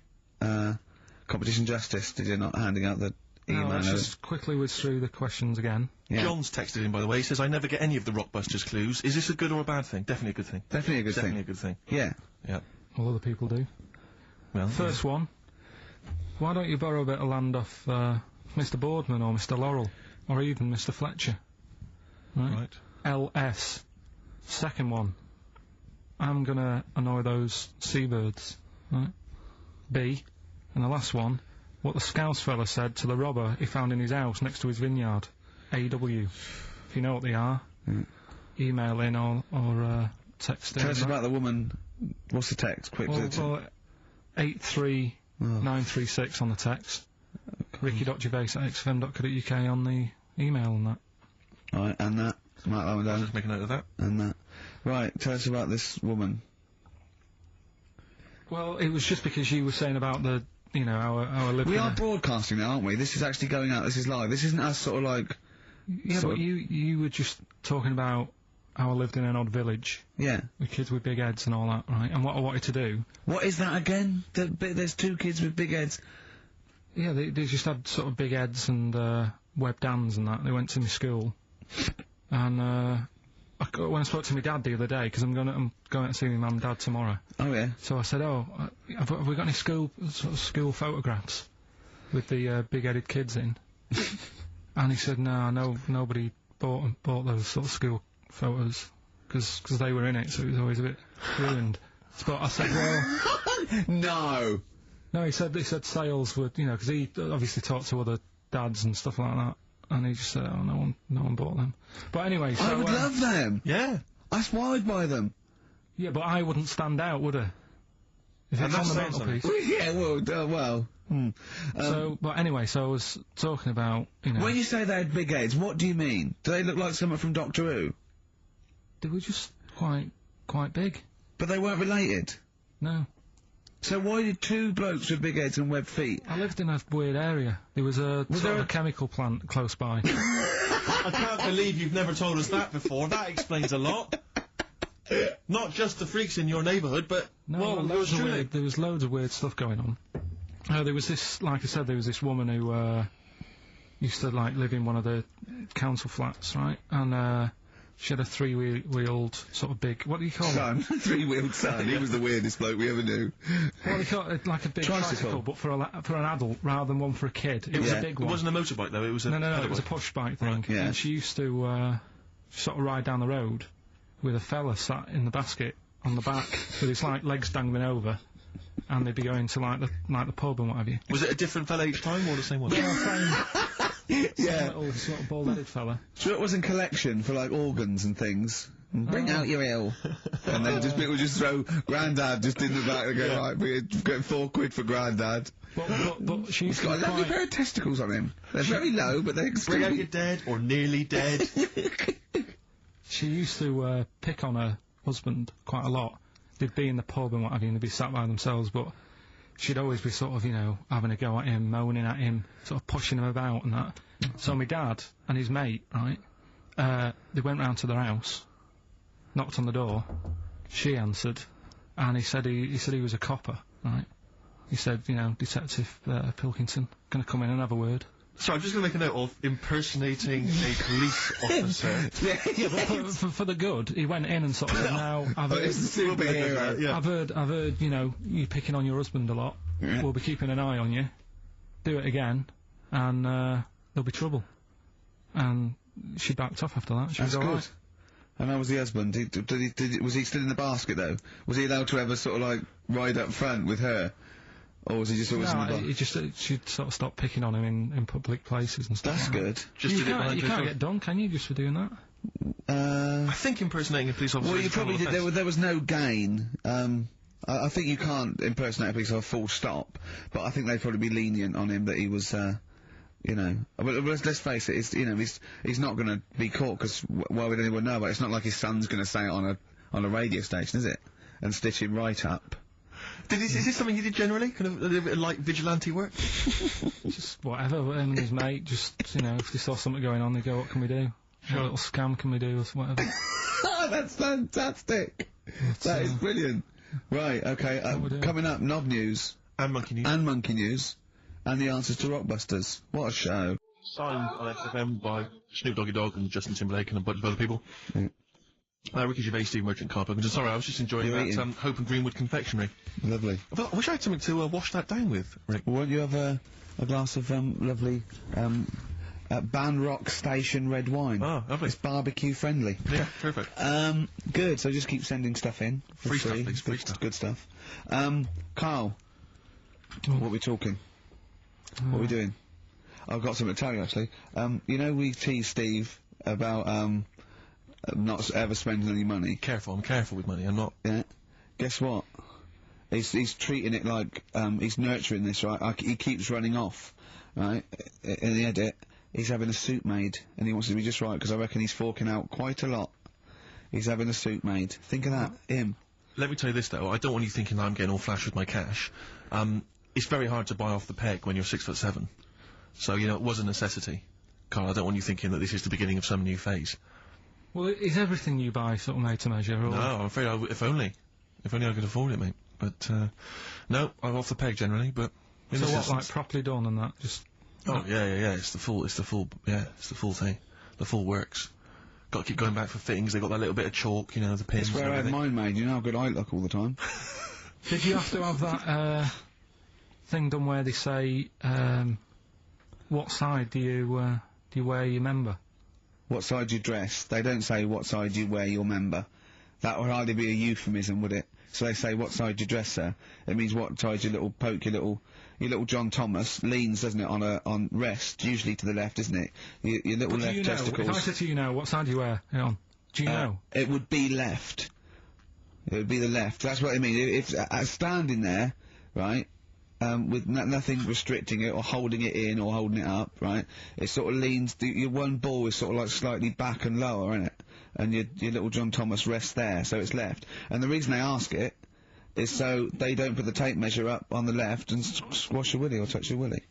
competition justice, did you, not handing out the email? Now, let's just quickly whiz through the questions again. Yeah. John's texted in, by the way. He says, I never get any of the Rockbusters clues. Is this a good or a bad thing? Definitely a good thing. Definitely a good Definitely thing. a good thing. Yeah. Yeah. All other people do. Well, First one. Why don't you borrow a bit of land off Mr. Boardman or Mr. Laurel or even Mr. Fletcher? Right. LS. Second one. I'm gonna annoy those seabirds. Right. B. And the last one. What the Scouse fella said to the robber he found in his house next to his vineyard. AW. If you know what they are, email in or text in. Tell us about the woman. What's the text? Quick. Well, 83936 on the text. Ricky.Gervais at xfm.co.uk on the email and that. Right, and that. Mark that one down. Just make a note of that. And that. Right, tell us about this woman. Well, it was just because you were saying about the, you know, our living. We are broadcasting now, aren't we? This is actually going out. This is live. This isn't us sort of like... Yeah, but you were just talking about how I lived in an odd village. Yeah. With kids with big heads and all that, right? And what I wanted to do... What is that again? There's 2 kids with big heads. Yeah, they just had sort of big heads and webbed hands and that. They went to my school. And when I spoke to my dad the other day, because I'm going out to see my mum and dad tomorrow. Oh, yeah. So I said, have we got any school photographs with the big-headed kids in? And he said, no, nobody bought those sort of school photos, because they were in it, so it was always a bit ruined. But I said, well... No! No, he said sales would, you know, because he obviously talked to other dads and stuff like that, and he just said, oh, no one bought them. But anyway, so... I would love them! Yeah. That's why I'd buy them. Yeah, but I wouldn't stand out, would I? If it's on the mantelpiece. Yeah, well... But anyway, so I was talking about, you know... When you say they had big heads, what do you mean? Do they look like someone from Doctor Who? They were just quite big. But they weren't related? No. So why did 2 blokes with big heads and webbed feet? I lived in a weird area. There was a chemical plant close by. I can't believe you've never told us that before. That explains a lot. Not just the freaks in your neighbourhood, but... No, there was loads of weird stuff going on. There was this, like I said, there was this woman who used to like live in one of the council flats, right? And she had a 3-wheeled sort of big, what do you call it? Son. 3-wheeled son. He was the weirdest bloke we ever knew. Well, they call it like a big tricycle, but for an adult rather than one for a kid. It was a big one. It wasn't a motorbike though. It was a no. It was a push bike thing. Right, yeah. And she used to sort of ride down the road with a fella sat in the basket on the back with his like legs dangling over. And they'd be going to like the pub and what have you. Was it a different fella each time or the same one? Yeah, little sort of bald-headed fella. So it was in collection for like organs and things. Bring out your ill. And then people just throw Grandad just in the back and go, right, we're getting £4 for Grandad. But she's got a lovely pair of testicles on him. They're very low, but they're Bring out your dead or nearly dead. She used to pick on her husband quite a lot. They'd be in the pub and what have you, and they'd be sat by themselves, but she'd always be sort of, you know, having a go at him, moaning at him, sort of pushing him about and that. So my dad and his mate, right, they went round to their house, knocked on the door, she answered, and he said he was a copper, right? He said, you know, Detective Pilkington, gonna come in and have a word. So I'm just going to make a note of impersonating a police officer. Yeah, but for the good, he went in and sort of said, now, I've heard, you know, you picking on your husband a lot. Yeah. We'll be keeping an eye on you. Do it again, and there'll be trouble. And she backed off after that. She was all right. And how was the husband? Was he still in the basket, though? Was he allowed to ever sort of, like, ride up front with her? Or was he just always in the basket? She'd sort of stop picking on him in public places and stuff. That's like good. That. You can't get done, can you, just for doing that? I think impersonating a police officer. Well, you probably did. There was no gain. I think you can't impersonate a police officer full stop. But I think they'd probably be lenient on him that he was, you know. But let's face it. You know, he's not going to be caught because why would anyone know about it? It's not like his son's going to say it on a radio station, is it? And stitch him right up. Is this something he did generally? Kind of a little bit of, like, vigilante work? Just whatever, him and his mate, just, you know, if they saw something going on, they go, what can we do? What little scam can we do, or whatever. That's fantastic! That is brilliant. Right, okay, coming up, Knob News. And Monkey News. And Monkey News. And the answers to Rockbusters. What a show. Signed on XFM by Snoop Doggy Dogg and Justin Timberlake and a bunch of other people. Ricky Gervais, Steve Merchant, Car Perkins. Sorry, I was just enjoying that Hope and Greenwood confectionery. Lovely. I wish I had something to wash that down with, Rick. Won't you have a glass of lovely Banrock Station red wine? Oh, lovely. It's barbecue friendly. Yeah, perfect. Good. So just keep sending stuff in. Free stuff, please. Free stuff. Good stuff. Carl, what are we talking? What are we doing? I've got something to tell you, actually. You know, we teased Steve about, not ever spending any money. I'm careful with money, I'm not. Yeah. Guess what? He's treating it like, he's nurturing this, right? He keeps running off, right? In the edit. He's having a suit made, and he wants it to be just right, because I reckon he's forking out quite a lot. He's having a suit made. Think of that, him. Let me tell you this, though. I don't want you thinking I'm getting all flash with my cash. It's very hard to buy off the peg when you're 6'7". So, you know, it was a necessity. Carl, I don't want you thinking that this is the beginning of some new phase. Well, is everything you buy sort of made to measure, or...? No, I'm afraid if only I could afford it, mate. But, no, I'm off the peg generally, but... So what, like, properly done and that, just... Oh, yeah, it's the full thing. The full works. Got to keep going back for fittings, they got that little bit of chalk, you know, the pins. That's where I had mine made, you know how good I look all the time. Did you have to have that, thing done where they say, what side do you wear your member? What side you dress? They don't say what side you wear your member. That would hardly be a euphemism, would it? So they say what side you dress, sir. It means what side your little John Thomas leans, doesn't it, on rest, usually to the left, isn't it? Your little left testicles. If I said to you now, what side do you wear? Hang on. Do you know? It would be left. It would be the left. That's what I mean. If standing there, right, with nothing restricting it or holding it in or holding it up, right, it sort of leans, your one ball is sort of like slightly back and lower, isn't it? And your little John Thomas rests there, so it's left. And the reason they ask it is so they don't put the tape measure up on the left and squash your willy or touch your willy.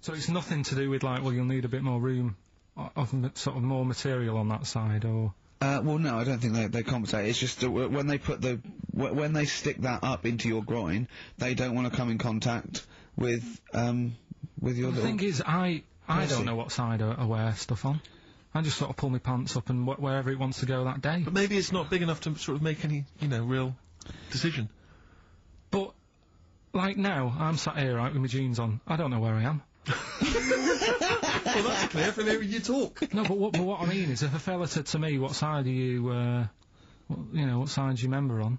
So it's nothing to do with, like, well, you'll need a bit more room, of sort of more material on that side, or... Well, no, I don't think they compensate. It's just when they put when they stick that up into your groin, they don't want to come in contact with your. The thing is, I don't know what side I wear stuff on. I just sort of pull my pants up and wherever it wants to go that day. But maybe it's not big enough to sort of make any, you know, real decision. But like now, I'm sat here right with my jeans on. I don't know where I am. Well, that's clear from hearing you talk. No, but what I mean is, if a fella said to me, "What side are you? What side's your member on?"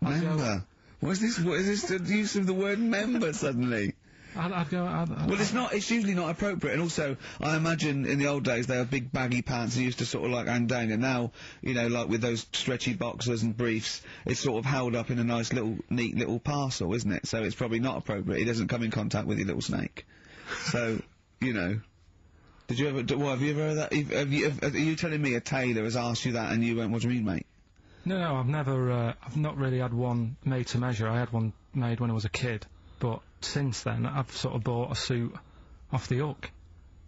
Member. What is this? The use of the word member suddenly? I'd go. Well, it's not. It's usually not appropriate. And also, I imagine in the old days they had big baggy pants and used to sort of like hang down. And now, you know, like with those stretchy boxers and briefs, it's sort of held up in a nice little, neat little parcel, isn't it? So it's probably not appropriate. It doesn't come in contact with your little snake. So, you know. Did you ever? What have you ever heard that? Are you telling me a tailor has asked you that and you went, "What do you mean, mate?" No, I've never. I've not really had one made to measure. I had one made when I was a kid, but since then I've sort of bought a suit off the hook.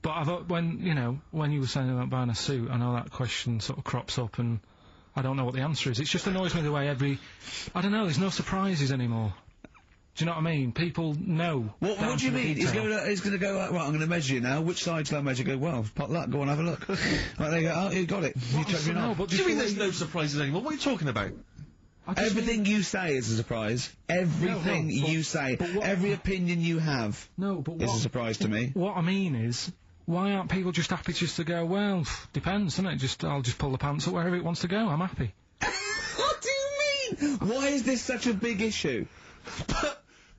But when you were saying about buying a suit, I know that question sort of crops up, and I don't know what the answer is. It just annoys me the way I don't know. There's no surprises anymore. Do you know what I mean? People know. What do you mean? He's going to go, right, I'm going to measure you now. Which side shall I measure? Go, well, pot luck, go on, have a look. Right, there you go. Oh, you got it. You chucked me off. What do you mean there's no surprises anymore? What are you talking about? Everything you say is a surprise. Everything you say, every opinion you have is a surprise to me. What I mean is, why aren't people just happy just to go, well, depends, doesn't it? I'll just pull the pants up wherever it wants to go, I'm happy. What do you mean? Why is this such a big issue?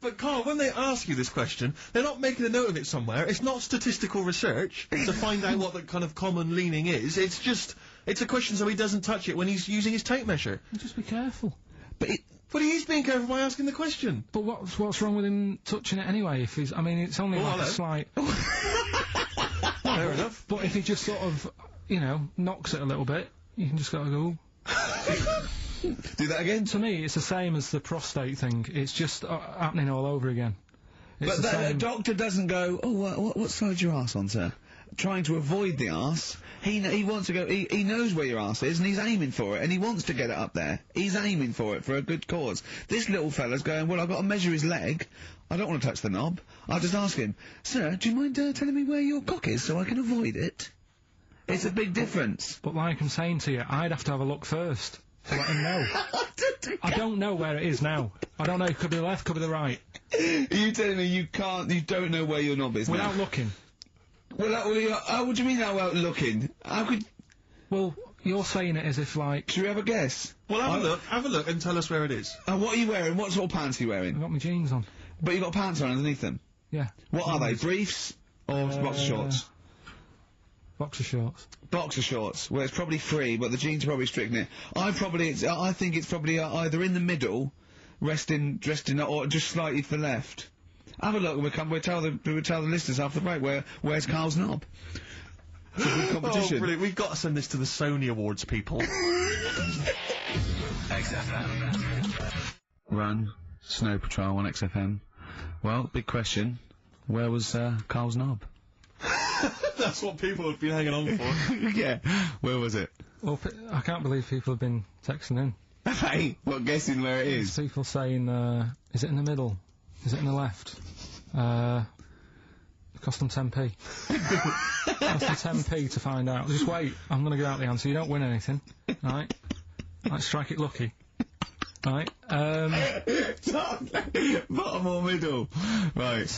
But Carl, when they ask you this question, they're not making a note of it somewhere. It's not statistical research to find out what the kind of common leaning is. It's a question so he doesn't touch it when he's using his tape measure. Just be careful. But he is being careful by asking the question. But what's wrong with him touching it anyway? If he's, I mean, it's only like a slight. Fair enough. But if he just sort of, knocks it a little bit, you can just gotta go. Do that again? To me, it's the same as the prostate thing. It's just happening all over again. But the doctor doesn't go, oh, what side's your arse on, sir? Trying to avoid the arse. He wants to go, he knows where your arse is, and he's aiming for it, and he wants to get it up there. He's aiming for it for a good cause. This little fella's going, well, I've got to measure his leg. I don't want to touch the knob. I'll just ask him, sir, do you mind telling me where your cock is so I can avoid it? It's a big difference. But like I'm saying to you, I'd have to have a look first. To let him know. I don't know where it is now. I don't know, it could be the left, could be the right. Are you telling me you don't know where your knob is without looking? Well, what do you mean without looking? How could... Well, you're saying it as if like... Should we have a guess? Well, have a look and tell us where it is. What are you wearing? What sort of pants are you wearing? I've got my jeans on. But you got pants on underneath them? Yeah. What are they, briefs or boxer shorts? Boxer shorts. Boxer shorts. Well, it's probably free, but the jeans are probably stricken it. I think it's probably either in the middle, dressed in, or just slightly to the left. Have a look. We'll tell the listeners after the break. Where's Carl's knob? It's a good competition. Oh, brilliant. We've got to send this to the Sony Awards people. XFM. Run, Snow Patrol on XFM. Well, big question. Where was Carl's knob? That's what people have been hanging on for. Yeah. Where was it? Well, I can't believe people have been texting in. Hey, what, guessing where it is? People saying, is it in the middle? Is it in the left? It cost them 10p. Cost them 10p to find out. Just wait, I'm gonna give out the answer. You don't win anything, right? Like, strike it lucky. Right, Bottom or middle? Right.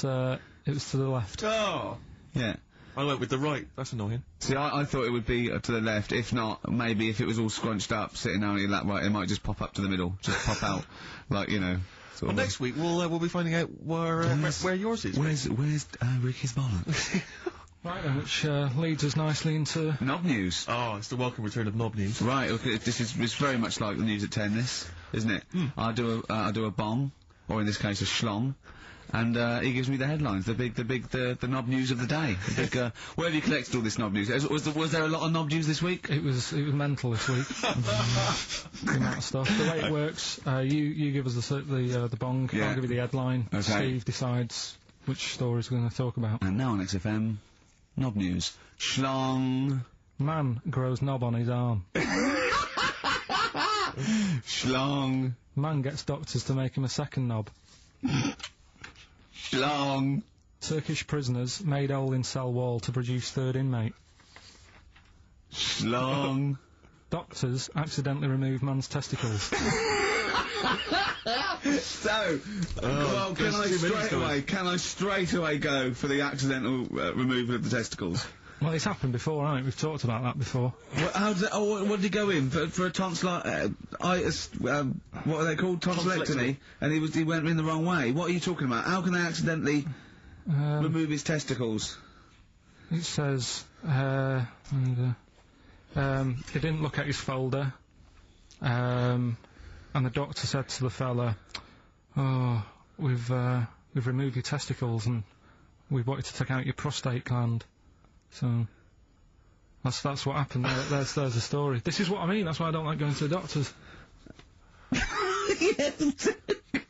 It was to the left. Oh! Yeah. I went with the right. That's annoying. See, I thought it would be to the left. If not, maybe if it was all scrunched up, sitting down on your lap, right, it might just pop up to the middle. Just pop out. Like, you know. Well, next week we'll be finding out where yours is. Where's Ricky's bollocks? Right then, which leads us nicely into... Knob news. Oh, it's the welcome return of Knob News. Right, okay, it's very much like the news at 10, this, isn't it? I do a bong, or in this case a schlong, and he gives me the headlines, the knob news of the day. The big, where have you collected all this knob news? Was there a lot of knob news this week? It was mental this week. The amount of stuff. The way it works, you give us the bong, Yeah. I'll give you the headline, Okay. Steve decides which stories we're going to talk about. And now on XFM, knob news. Schlong. Man grows knob on his arm. Schlong. Man gets doctors to make him a second knob. Schlong. Turkish prisoners made hole in cell wall to produce third inmate. Schlong. Doctors accidentally remove man's testicles. So, well, can I straight away go for the accidental removal of the testicles? Well, it's happened before, hasn't it? We've talked about that before. How does it, what did he go in for a tonsillitis? What are they called? Tonsillectomy. And he went in the wrong way. What are you talking about? How can they accidentally remove his testicles? It says, he didn't look at his folder, and the doctor said to the fella, "Oh, we've removed your testicles and we wanted to take out your prostate gland." So that's what happened. There's the story. This is what I mean. That's why I don't like going to the doctors.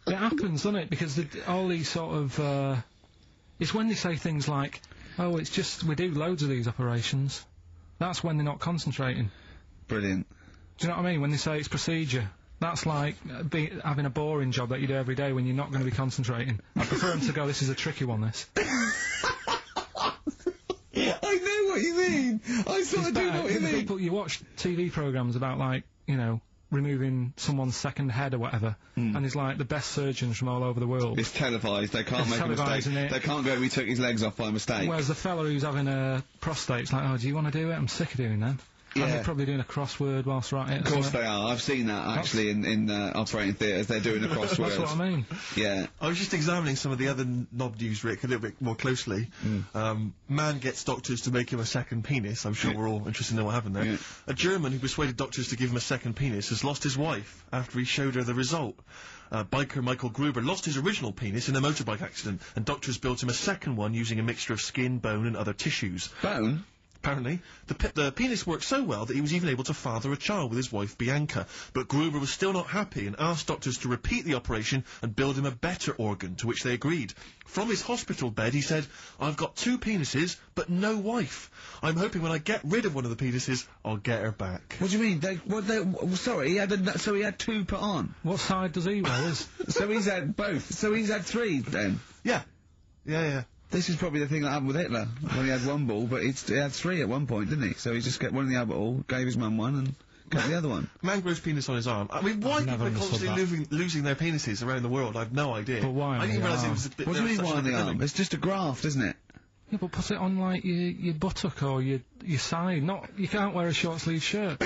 It happens, doesn't it? Because all these sort of it's when they say things like, "Oh, it's just we do loads of these operations." That's when they're not concentrating. Brilliant. Do you know what I mean? When they say it's procedure. That's like having a boring job that you do every day when you're not going to be concentrating. I prefer them to go, "This is a tricky one, this." I know what you mean. I sort of do know what you mean. People, you watch TV programmes about, like, you know, removing someone's second head or whatever, and it's like the best surgeons from all over the world. It's televised. They can't make a mistake. They can't go, "We took his legs off by mistake." Whereas the fella who's having a prostate's like, "Oh, do you want to do it? I'm sick of doing them." Yeah. And they're probably doing a crossword whilst writing it. Of course they are. I've seen that, actually, in operating theatres. They're doing a crossword. That's what I mean. Yeah. I was just examining some of the other knob news, Rick, a little bit more closely. Man gets doctors to make him a second penis. I'm sure we're all interested to know what happened there. Yeah. A German who persuaded doctors to give him a second penis has lost his wife after he showed her the result. Biker Michael Gruber lost his original penis in a motorbike accident, and doctors built him a second one using a mixture of skin, bone and other tissues. Bone? Apparently, the penis worked so well that he was even able to father a child with his wife Bianca, but Gruber was still not happy and asked doctors to repeat the operation and build him a better organ, to which they agreed. From his hospital bed he said, "I've got 2 penises, but no wife. I'm hoping when I get rid of one of the penises, I'll get her back." What do you mean? Sorry, he had 2 put on. What side does he wear? So he's had both. So he's had 3 then. Yeah. This is probably the thing that happened with Hitler, when he had 1 ball, but he had 3 at one point, didn't he? So he just got one in the other ball, gave his mum one, and got the other one. Man grows penis on his arm. I mean, why people are constantly losing their penises around the world, I've no idea. But why I didn't realise it was a bit... What do you mean why on the arm? It's just a graft, isn't it? Yeah, but put it on, like, your buttock or your side. You can't wear a short-sleeved shirt.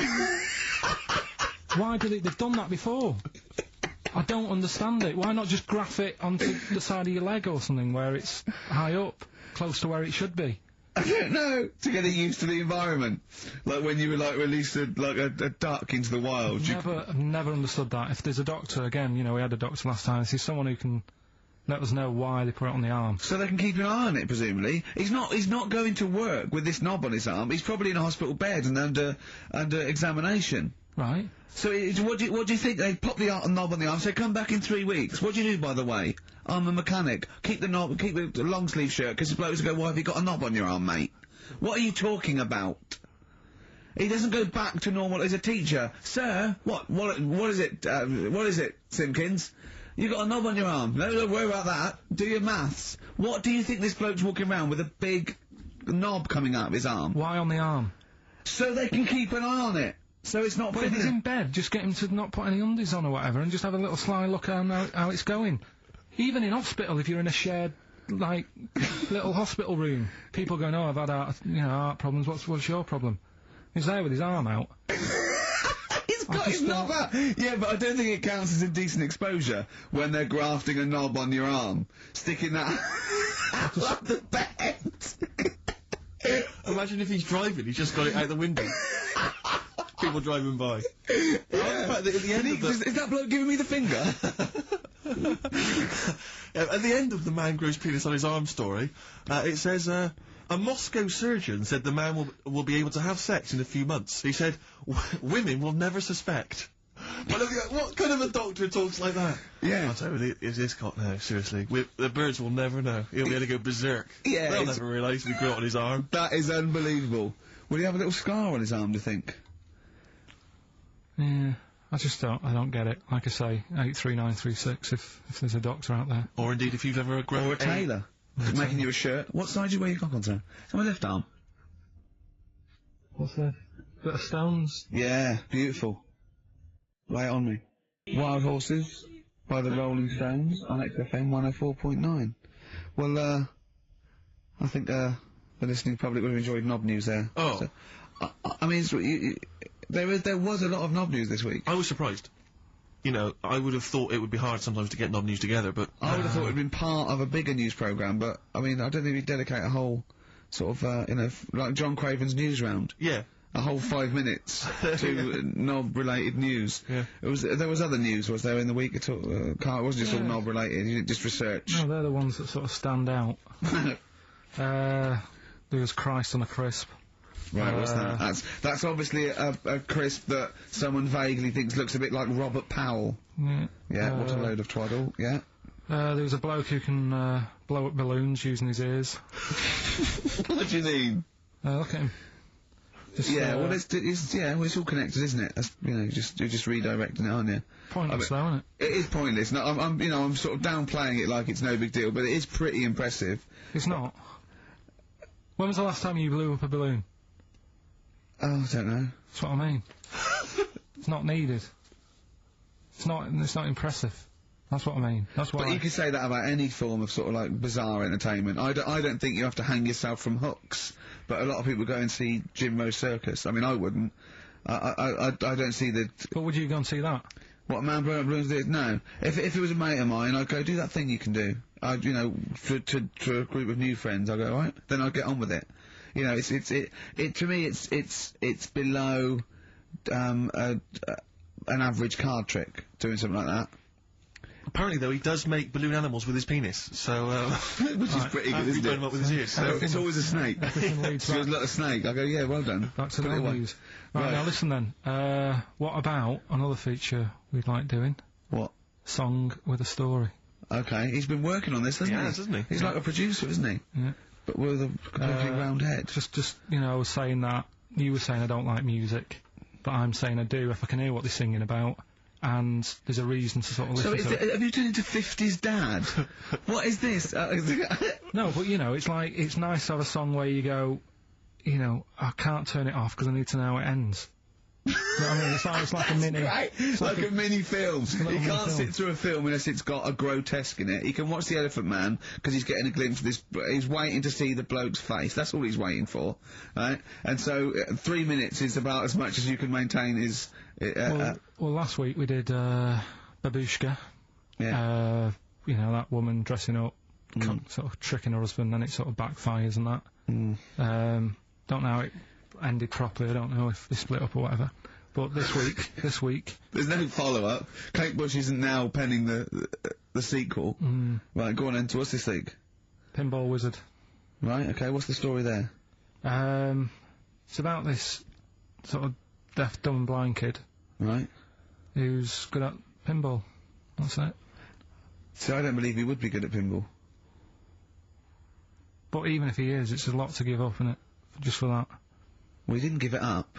Why did it... They've done that before. I don't understand it. Why not just graph it onto the side of your leg or something where it's high up, close to where it should be? I don't know. To get it used to the environment. Like when you were, like, released a duck into the wild. I've never understood that. If there's a doctor, again, you know, we had a doctor last time, if there's someone who can let us know why they put it on the arm. So they can keep an eye on it, presumably. He's not going to work with this knob on his arm. He's probably in a hospital bed and under examination. Right. So what do you think? They pop the knob on the arm, say, come back in 3 weeks. What do you do, by the way? I'm a mechanic. Keep the knob, keep the long sleeve shirt, because the blokes go, why have you got a knob on your arm, mate? What are you talking about? He doesn't go back to normal as a teacher. Sir, what is it, Simpkins? You got a knob on your arm. No, don't worry about that. Do your maths. What do you think this bloke's walking around with a big knob coming out of his arm? Why on the arm? So they can keep an eye on it. So it's not... But if he's in bed, just get him to not put any undies on or whatever, and just have a little sly look at how it's going. Even in hospital, if you're in a shared, like, little hospital room, people going, oh, I've had heart problems, what's your problem? He's there with his arm out. He's got his knob out! Yeah, but I don't think it counts as indecent exposure when they're grafting a knob on your arm, sticking that up the bed. Imagine if he's driving, he's just got it out the window. People driving by. Yeah. At the end of Is that bloke giving me the finger? At the end of the man grows penis on his arm story, it says, a Moscow surgeon said the man will be able to have sex in a few months. He said, women will never suspect. But look at what kind of a doctor talks like that? Yeah. I'll tell you, is this cock now, seriously? The birds will never know. He'll be able to go berserk. Yeah. They'll never realise we grew it on his arm. That is unbelievable. Will he have a little scar on his arm, do you think? Yeah, I don't get it. Like I say, 83936 if there's a doctor out there. Or indeed if you've ever Or a tailor. Making you a shirt. What side do you wear your cock on, sir? It's on my left arm. What's that? Bit of stones? Yeah, beautiful. Lay it on me. Wild Horses by the Rolling Stones on XFM 104.9. Well, I think, the listening public would have enjoyed knob news there. Oh. So, I mean, there was a lot of knob news this week. I was surprised. You know, I would have thought it would be hard sometimes to get knob news together, but... I would have thought it would have been part of a bigger news programme, but, I mean, I don't think we'd dedicate a whole, sort of, like John Craven's news round. Yeah. A whole 5 minutes to knob-related news. Yeah. There was other news, was there, in the week at all? It wasn't just all knob-related, you didn't just research. No, they're the ones that sort of stand out. There was Christ on a crisp. Right, what's that? That's obviously a crisp that someone vaguely thinks looks a bit like Robert Powell. Yeah. Yeah, what a load of twaddle, yeah. There was a bloke who can blow up balloons using his ears. What do you mean? Look at him. Just, well, it's all connected, isn't it? That's, you're just redirecting it, aren't you? Pointless, though, isn't it? It is pointless. No, I'm sort of downplaying it like it's no big deal, but it is pretty impressive. It's not. When was the last time you blew up a balloon? Oh, I don't know. That's what I mean. It's not needed. It's not impressive. That's what I mean. That's what. But you can say that about any form of sort of like bizarre entertainment. I don't think you have to hang yourself from hooks. But a lot of people go and see Jim Rose Circus. I mean, I wouldn't. I don't see the... But would you go and see that? What, Man Blowing Up Balloons did? No. If it was a mate of mine, I'd go, do that thing you can do. To a group of new friends, I'd go, right, then I'd get on with it. You know, to me, it's below, an average card trick, doing something like that. Apparently, though, he does make balloon animals with his penis, so, which is pretty good, isn't blown it? him up with his ears, so... It's always a snake. Leads So there's a little snake. I go, yeah, well done. back to the Put it away. news. Right, now listen then. What about another feature we'd like doing? What? Song with a story. Okay, he's been working on this, hasn't he? Yes, hasn't he? He's like a producer, isn't he? Yeah. But with a completely round head. Just I was saying that, you were saying I don't like music, but I'm saying I do if I can hear what they're singing about, and there's a reason to sort of listen to it. Have you turned into 50s dad? What is this? No, but it's like, it's nice to have a song where you go, I can't turn it off because I need to know how it ends. You know what I mean? It's like a mini... Right, it's like a mini film. You can't sit film. through a film unless it's got a grotesque in it. You can watch The Elephant Man because he's getting a glimpse of this. He's waiting to see the bloke's face. That's all he's waiting for, right? And so 3 minutes is about as much as you can maintain his. Well, last week we did Babushka. Yeah. That woman dressing up, sort of tricking her husband, then it sort of backfires and that. Don't know how it ended properly. I don't know if they split up or whatever. But this week, there's no follow-up. Kate Bush isn't now penning the the sequel. Right, go on then, to what's this league? Pinball Wizard. Right, okay, what's the story there? It's about this sort of deaf, dumb, and blind kid Right. who's good at pinball. That's it. See, I don't believe he would be good at pinball. But even if he is, it's a lot to give up, isn't it? Just for that. Well, he didn't give it up.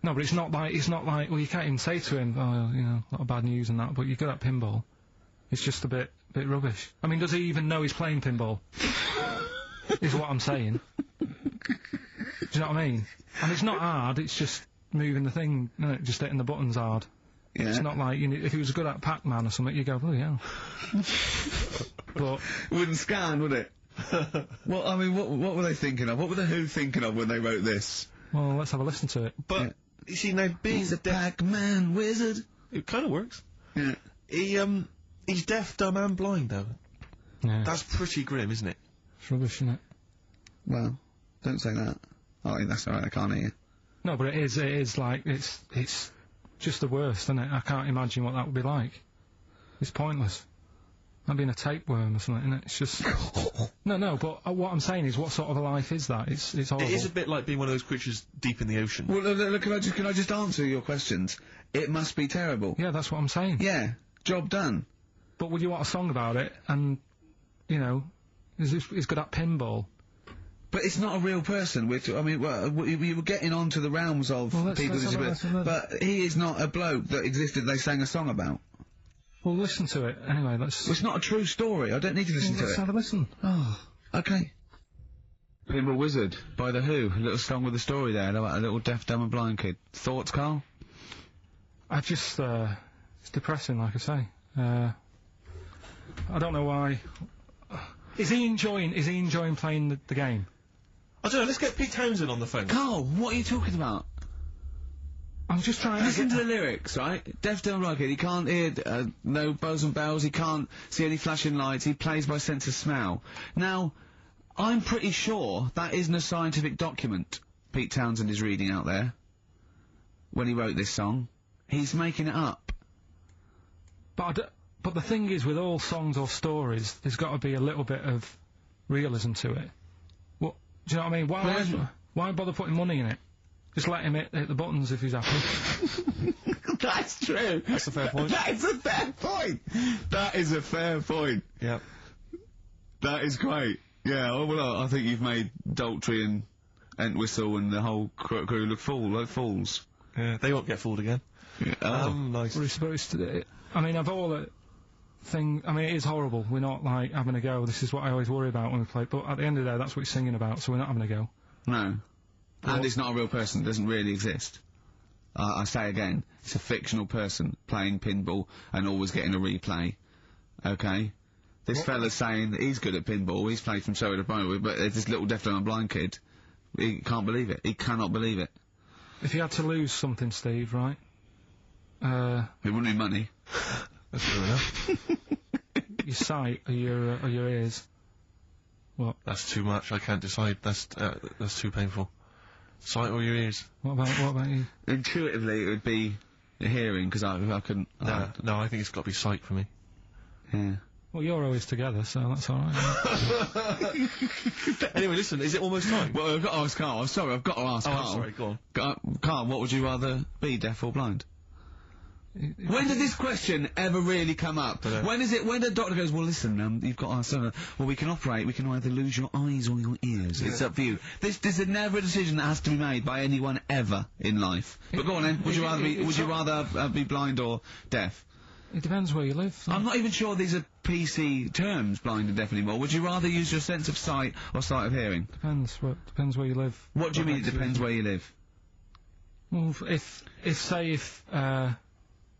No, but it's not like, well, you can't even say to him, oh, you know, a lot of bad news and that, but you're good at pinball. It's just a bit rubbish. I mean, does he even know he's playing pinball? Is what I'm saying. Do you know what I mean? And it's not hard, it's just moving the thing, you know, just hitting the buttons hard. Yeah. It's not like, you know, if he was good at Pac-Man or something, you go, oh, yeah. But... It wouldn't scan, would it? Well, I mean, what were they thinking of? What were the Who thinking of when they wrote this? Well, let's have a listen to it. But, you see, now, being He's a Pac-Man wizard. it kind of works. Yeah. He's deaf, dumb, and blind, though. Yeah. That's pretty grim, isn't it? It's rubbish, isn't it? Well, don't say that. Oh, that's alright, I can't hear you. No, but it is like, it's just the worst, isn't it? I can't imagine what that would be like. It's pointless. Like being a tapeworm or something, isn't it? It's just... No, but what I'm saying is, what sort of a life is that? It's horrible. It is a bit like being one of those creatures deep in the ocean. Well, look, can I just answer your questions? It must be terrible. Yeah, that's what I'm saying. Yeah, job done. But would you want a song about it, and, you know, he's good at pinball? But it's not a real person. We were getting onto the realms of people with disabilities, but he is not a bloke that existed they sang a song about. Well, listen to it. Anyway, let's... Well, it's not a true story. I don't need to listen to Let's it. have a listen. Oh, okay. Pinball Wizard by The Who. A little song with a story there about a little deaf, dumb and blind kid. Thoughts, Carl? I just, it's depressing, like I say. I don't know why. Is he enjoying playing the game? I don't know, let's get Pete Townsend on the phone. Carl, what are you talking about? I'm just trying to Listen to the lyrics, right? Deaf, dumb, blind kid. He can't hear, no bells and bells. He can't see any flashing lights. He plays by sense of smell. Now, I'm pretty sure that isn't a scientific document Pete Townsend is reading out there when he wrote this song. He's making it up. But the thing is, with all songs or stories, there's got to be a little bit of realism to it. What, do you know what I mean? Why bother putting money in it? Just let him hit the buttons if he's happy. That's true. That's a fair point. That is a fair point. That is a fair point. Yeah. That is great. Yeah, well, I think you've made Daltrey and Entwistle and the whole crew look fools. Yeah, they won't get fooled again. Yeah. Nice. We're supposed to... I mean, of all the thing... I mean, it is horrible. We're not, like, having a go. This is what I always worry about when we play. But at the end of the day, that's what he's singing about, so we're not having a go. No. And it's not a real person. It doesn't really exist. I say again, it's a fictional person playing pinball and always getting a replay. Okay? This fella's saying that he's good at pinball, he's played from show to show, but there's this little deaf and blind kid. He can't believe it. He cannot believe it. If you had to lose something, Steve, right? It wouldn't be money. That's fair enough. Your sight or your ears. What? That's too much, I can't decide. That's too painful. Sight or your ears? What about you? Intuitively, it would be the hearing, because I couldn't... No, I think it's got to be sight for me. Yeah. Well, you're always together, so that's alright. Anyway, listen, is it almost time? Well, I've got to ask Carl. I'm sorry, I've got to ask Carl. I'm sorry, go on. Carl, what would you rather be, deaf or blind? When did this question ever really come up? When the doctor goes, well, listen, you've got our son, well, we can either lose your eyes or your ears. Yeah. It's up to you. This is never a decision that has to be made by anyone ever in life. But go on then, would you rather be blind or deaf? It depends where you live. I'm not even sure these are PC terms, blind and deaf anymore. Would you rather use your sense of sight or sight of hearing? Depends where you live. What do you mean it depends where you live? Well,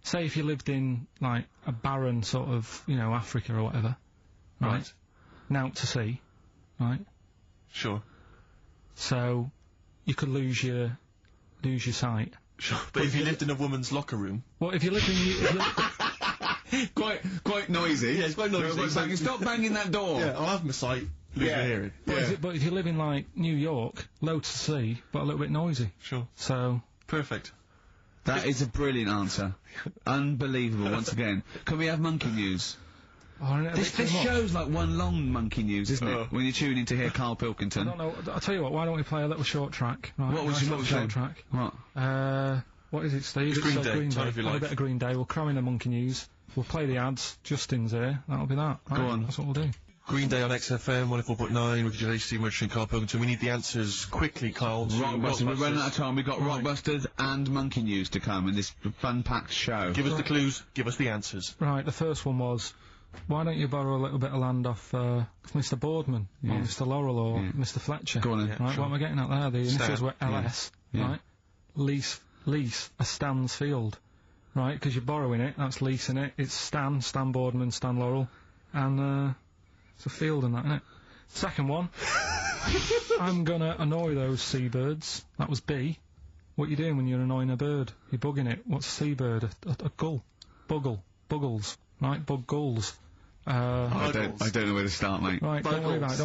say if you lived in, like, a barren sort of, you know, Africa or whatever, right? Naught to see, right? Sure. So, you could lose your sight. Sure. But if you lived in a woman's locker room... Well, if you lived in... quite noisy. Yeah, it's quite noisy. Stop banging that door. Yeah, I'll have my sight, lose my hearing. But if you live in, like, New York, low to see, but a little bit noisy. Sure. So... Perfect. That is a brilliant answer. Unbelievable, once again. Can we have monkey news? Oh, isn't it a This bit too much? show's like one long monkey news, isn't it? When you tune in to hear Carl Pilkington. I don't know. I'll tell you what. Why don't we play a little short track? Right, What was nice your little short track? What? What is it, Steve? It's Green so Day. Green Time Day. if you Play a like. bit of Green Day. We'll cram in the monkey news. We'll play the ads. Justin's here. That'll be that. Right, Go on. That's what we'll do. Green Day on XFM 104.9. Ricky Gervais, Steve Merchant, Carl Pilkington. We need the answers quickly, Carl. to Rockbusters. We're running out of Rockbusters. time. We've got Rockbusters and monkey news to come in this fun-packed show. Give us the clues. Give us the answers. Right. The first one was, why don't you borrow a little bit of land off Mr. Boardman or Mr. Laurel or Mr. Fletcher? Go on then. Right. sure. What am I getting at there? The initials Stan. were LS. Yeah. Right. Lease a Stan's field. Right, because you're borrowing it, that's leasing it. It's Stan Boardman, Stan Laurel, and it's a field and that, isn't it? Second one, I'm gonna annoy those seabirds. That was B. What you doing when you're annoying a bird? You're bugging it. What's a seabird? A gull. Buggles. Right, bug gulls. I don't know where to start, mate. Right, don't worry about it.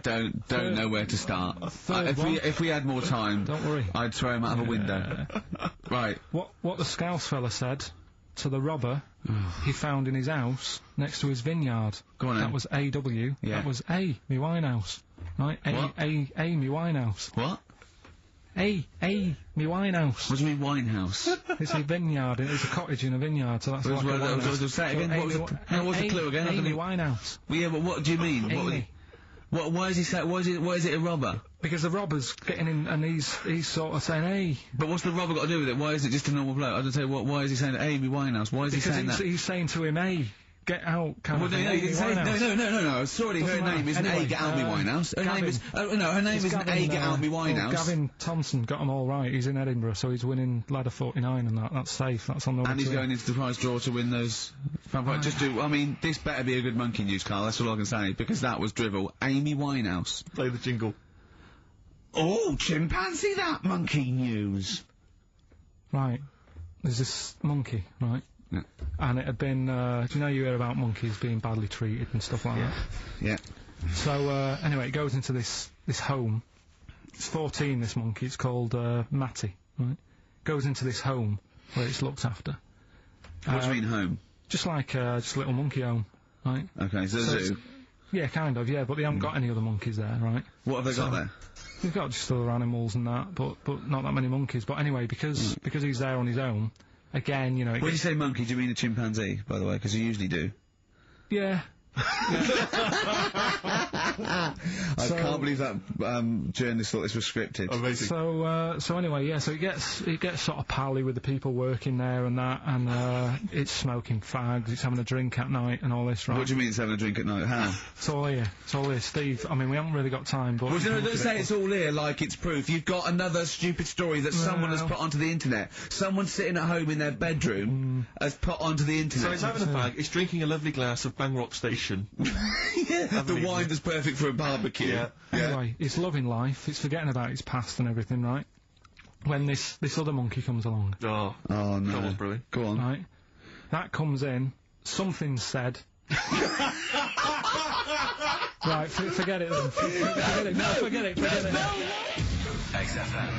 I don't know where to start. Third one. If we had more time, Don't worry. I'd throw him out of a window. Right. What the Scouse fella said to the robber he found in his house next to his vineyard. Go on then. That was AW. Yeah. That was A, me Winehouse. Right? What? A, me Winehouse. What? A, me Winehouse. What do you mean Winehouse? It's a vineyard. It's a cottage in a vineyard, so that's like a winehouse. Say it again. What's the clue again? Amy Winehouse. Well, yeah, but what do you mean? Amy. Why is he saying? Why is it a robber? Because the robber's getting in and he's sort of saying, hey. But what's the robber got to do with it? Why is it just a normal bloke? I don't say why is he saying Amy Winehouse? Why is he saying that? He's saying to him, hey, get out, kind Well, of no, thing. you didn't say, no. Sorry, her Doesn't name matter. isn't Anyway, A, get out me Winehouse. Her name is, her name isn't A, get out me Winehouse. Gavin Thompson got them all right. He's in Edinburgh, so he's winning ladder 49 and that. That's safe. That's on the way And he's to going into the prize draw to win those. This better be a good monkey news, Carl. That's all I can say, because that was drivel. Amy Winehouse. Play the jingle. Oh, chimpanzee, that monkey news. Right. There's this monkey, right? Yeah. And it had been, do you know you hear about monkeys being badly treated and stuff like that? Yeah. So, anyway, it goes into this home. It's 14, this monkey. It's called, Matty, right? Goes into this home where it's looked after. What do you mean home? Just like, just a little monkey home, right? Okay, so So zoo. Yeah, kind of, yeah, but they haven't got any other monkeys there, right? What have they got there? They've got just other animals and that, but not that many monkeys. But anyway, because he's there on his own, again, you know... When you say monkey, do you mean a chimpanzee, by the way? Because you usually do. Yeah. I can't believe that journalist thought this was scripted. Amazing. So anyway, yeah, so it gets sort of pally with the people working there and that, and it's smoking fags, it's having a drink at night and all this, right? What do you mean it's having a drink at night? How? It's all here, Steve. I mean, we haven't really got time, but... Well, don't say it's all here like it's proof. You've got another stupid story that someone has Well. put onto the internet. Someone sitting at home in their bedroom has put onto the internet. So it's having a fag, it's drinking a lovely glass of Bang Rock Station. yeah, the wine that's perfect for a barbecue. Yeah. Anyway, it's loving life, it's forgetting about its past and everything, right? When this other monkey comes along, Oh. Oh, no. Go on, Brilliant. Go on. right? That comes in, something's said. Right, forget it then. Forget it. No, forget it. XFM.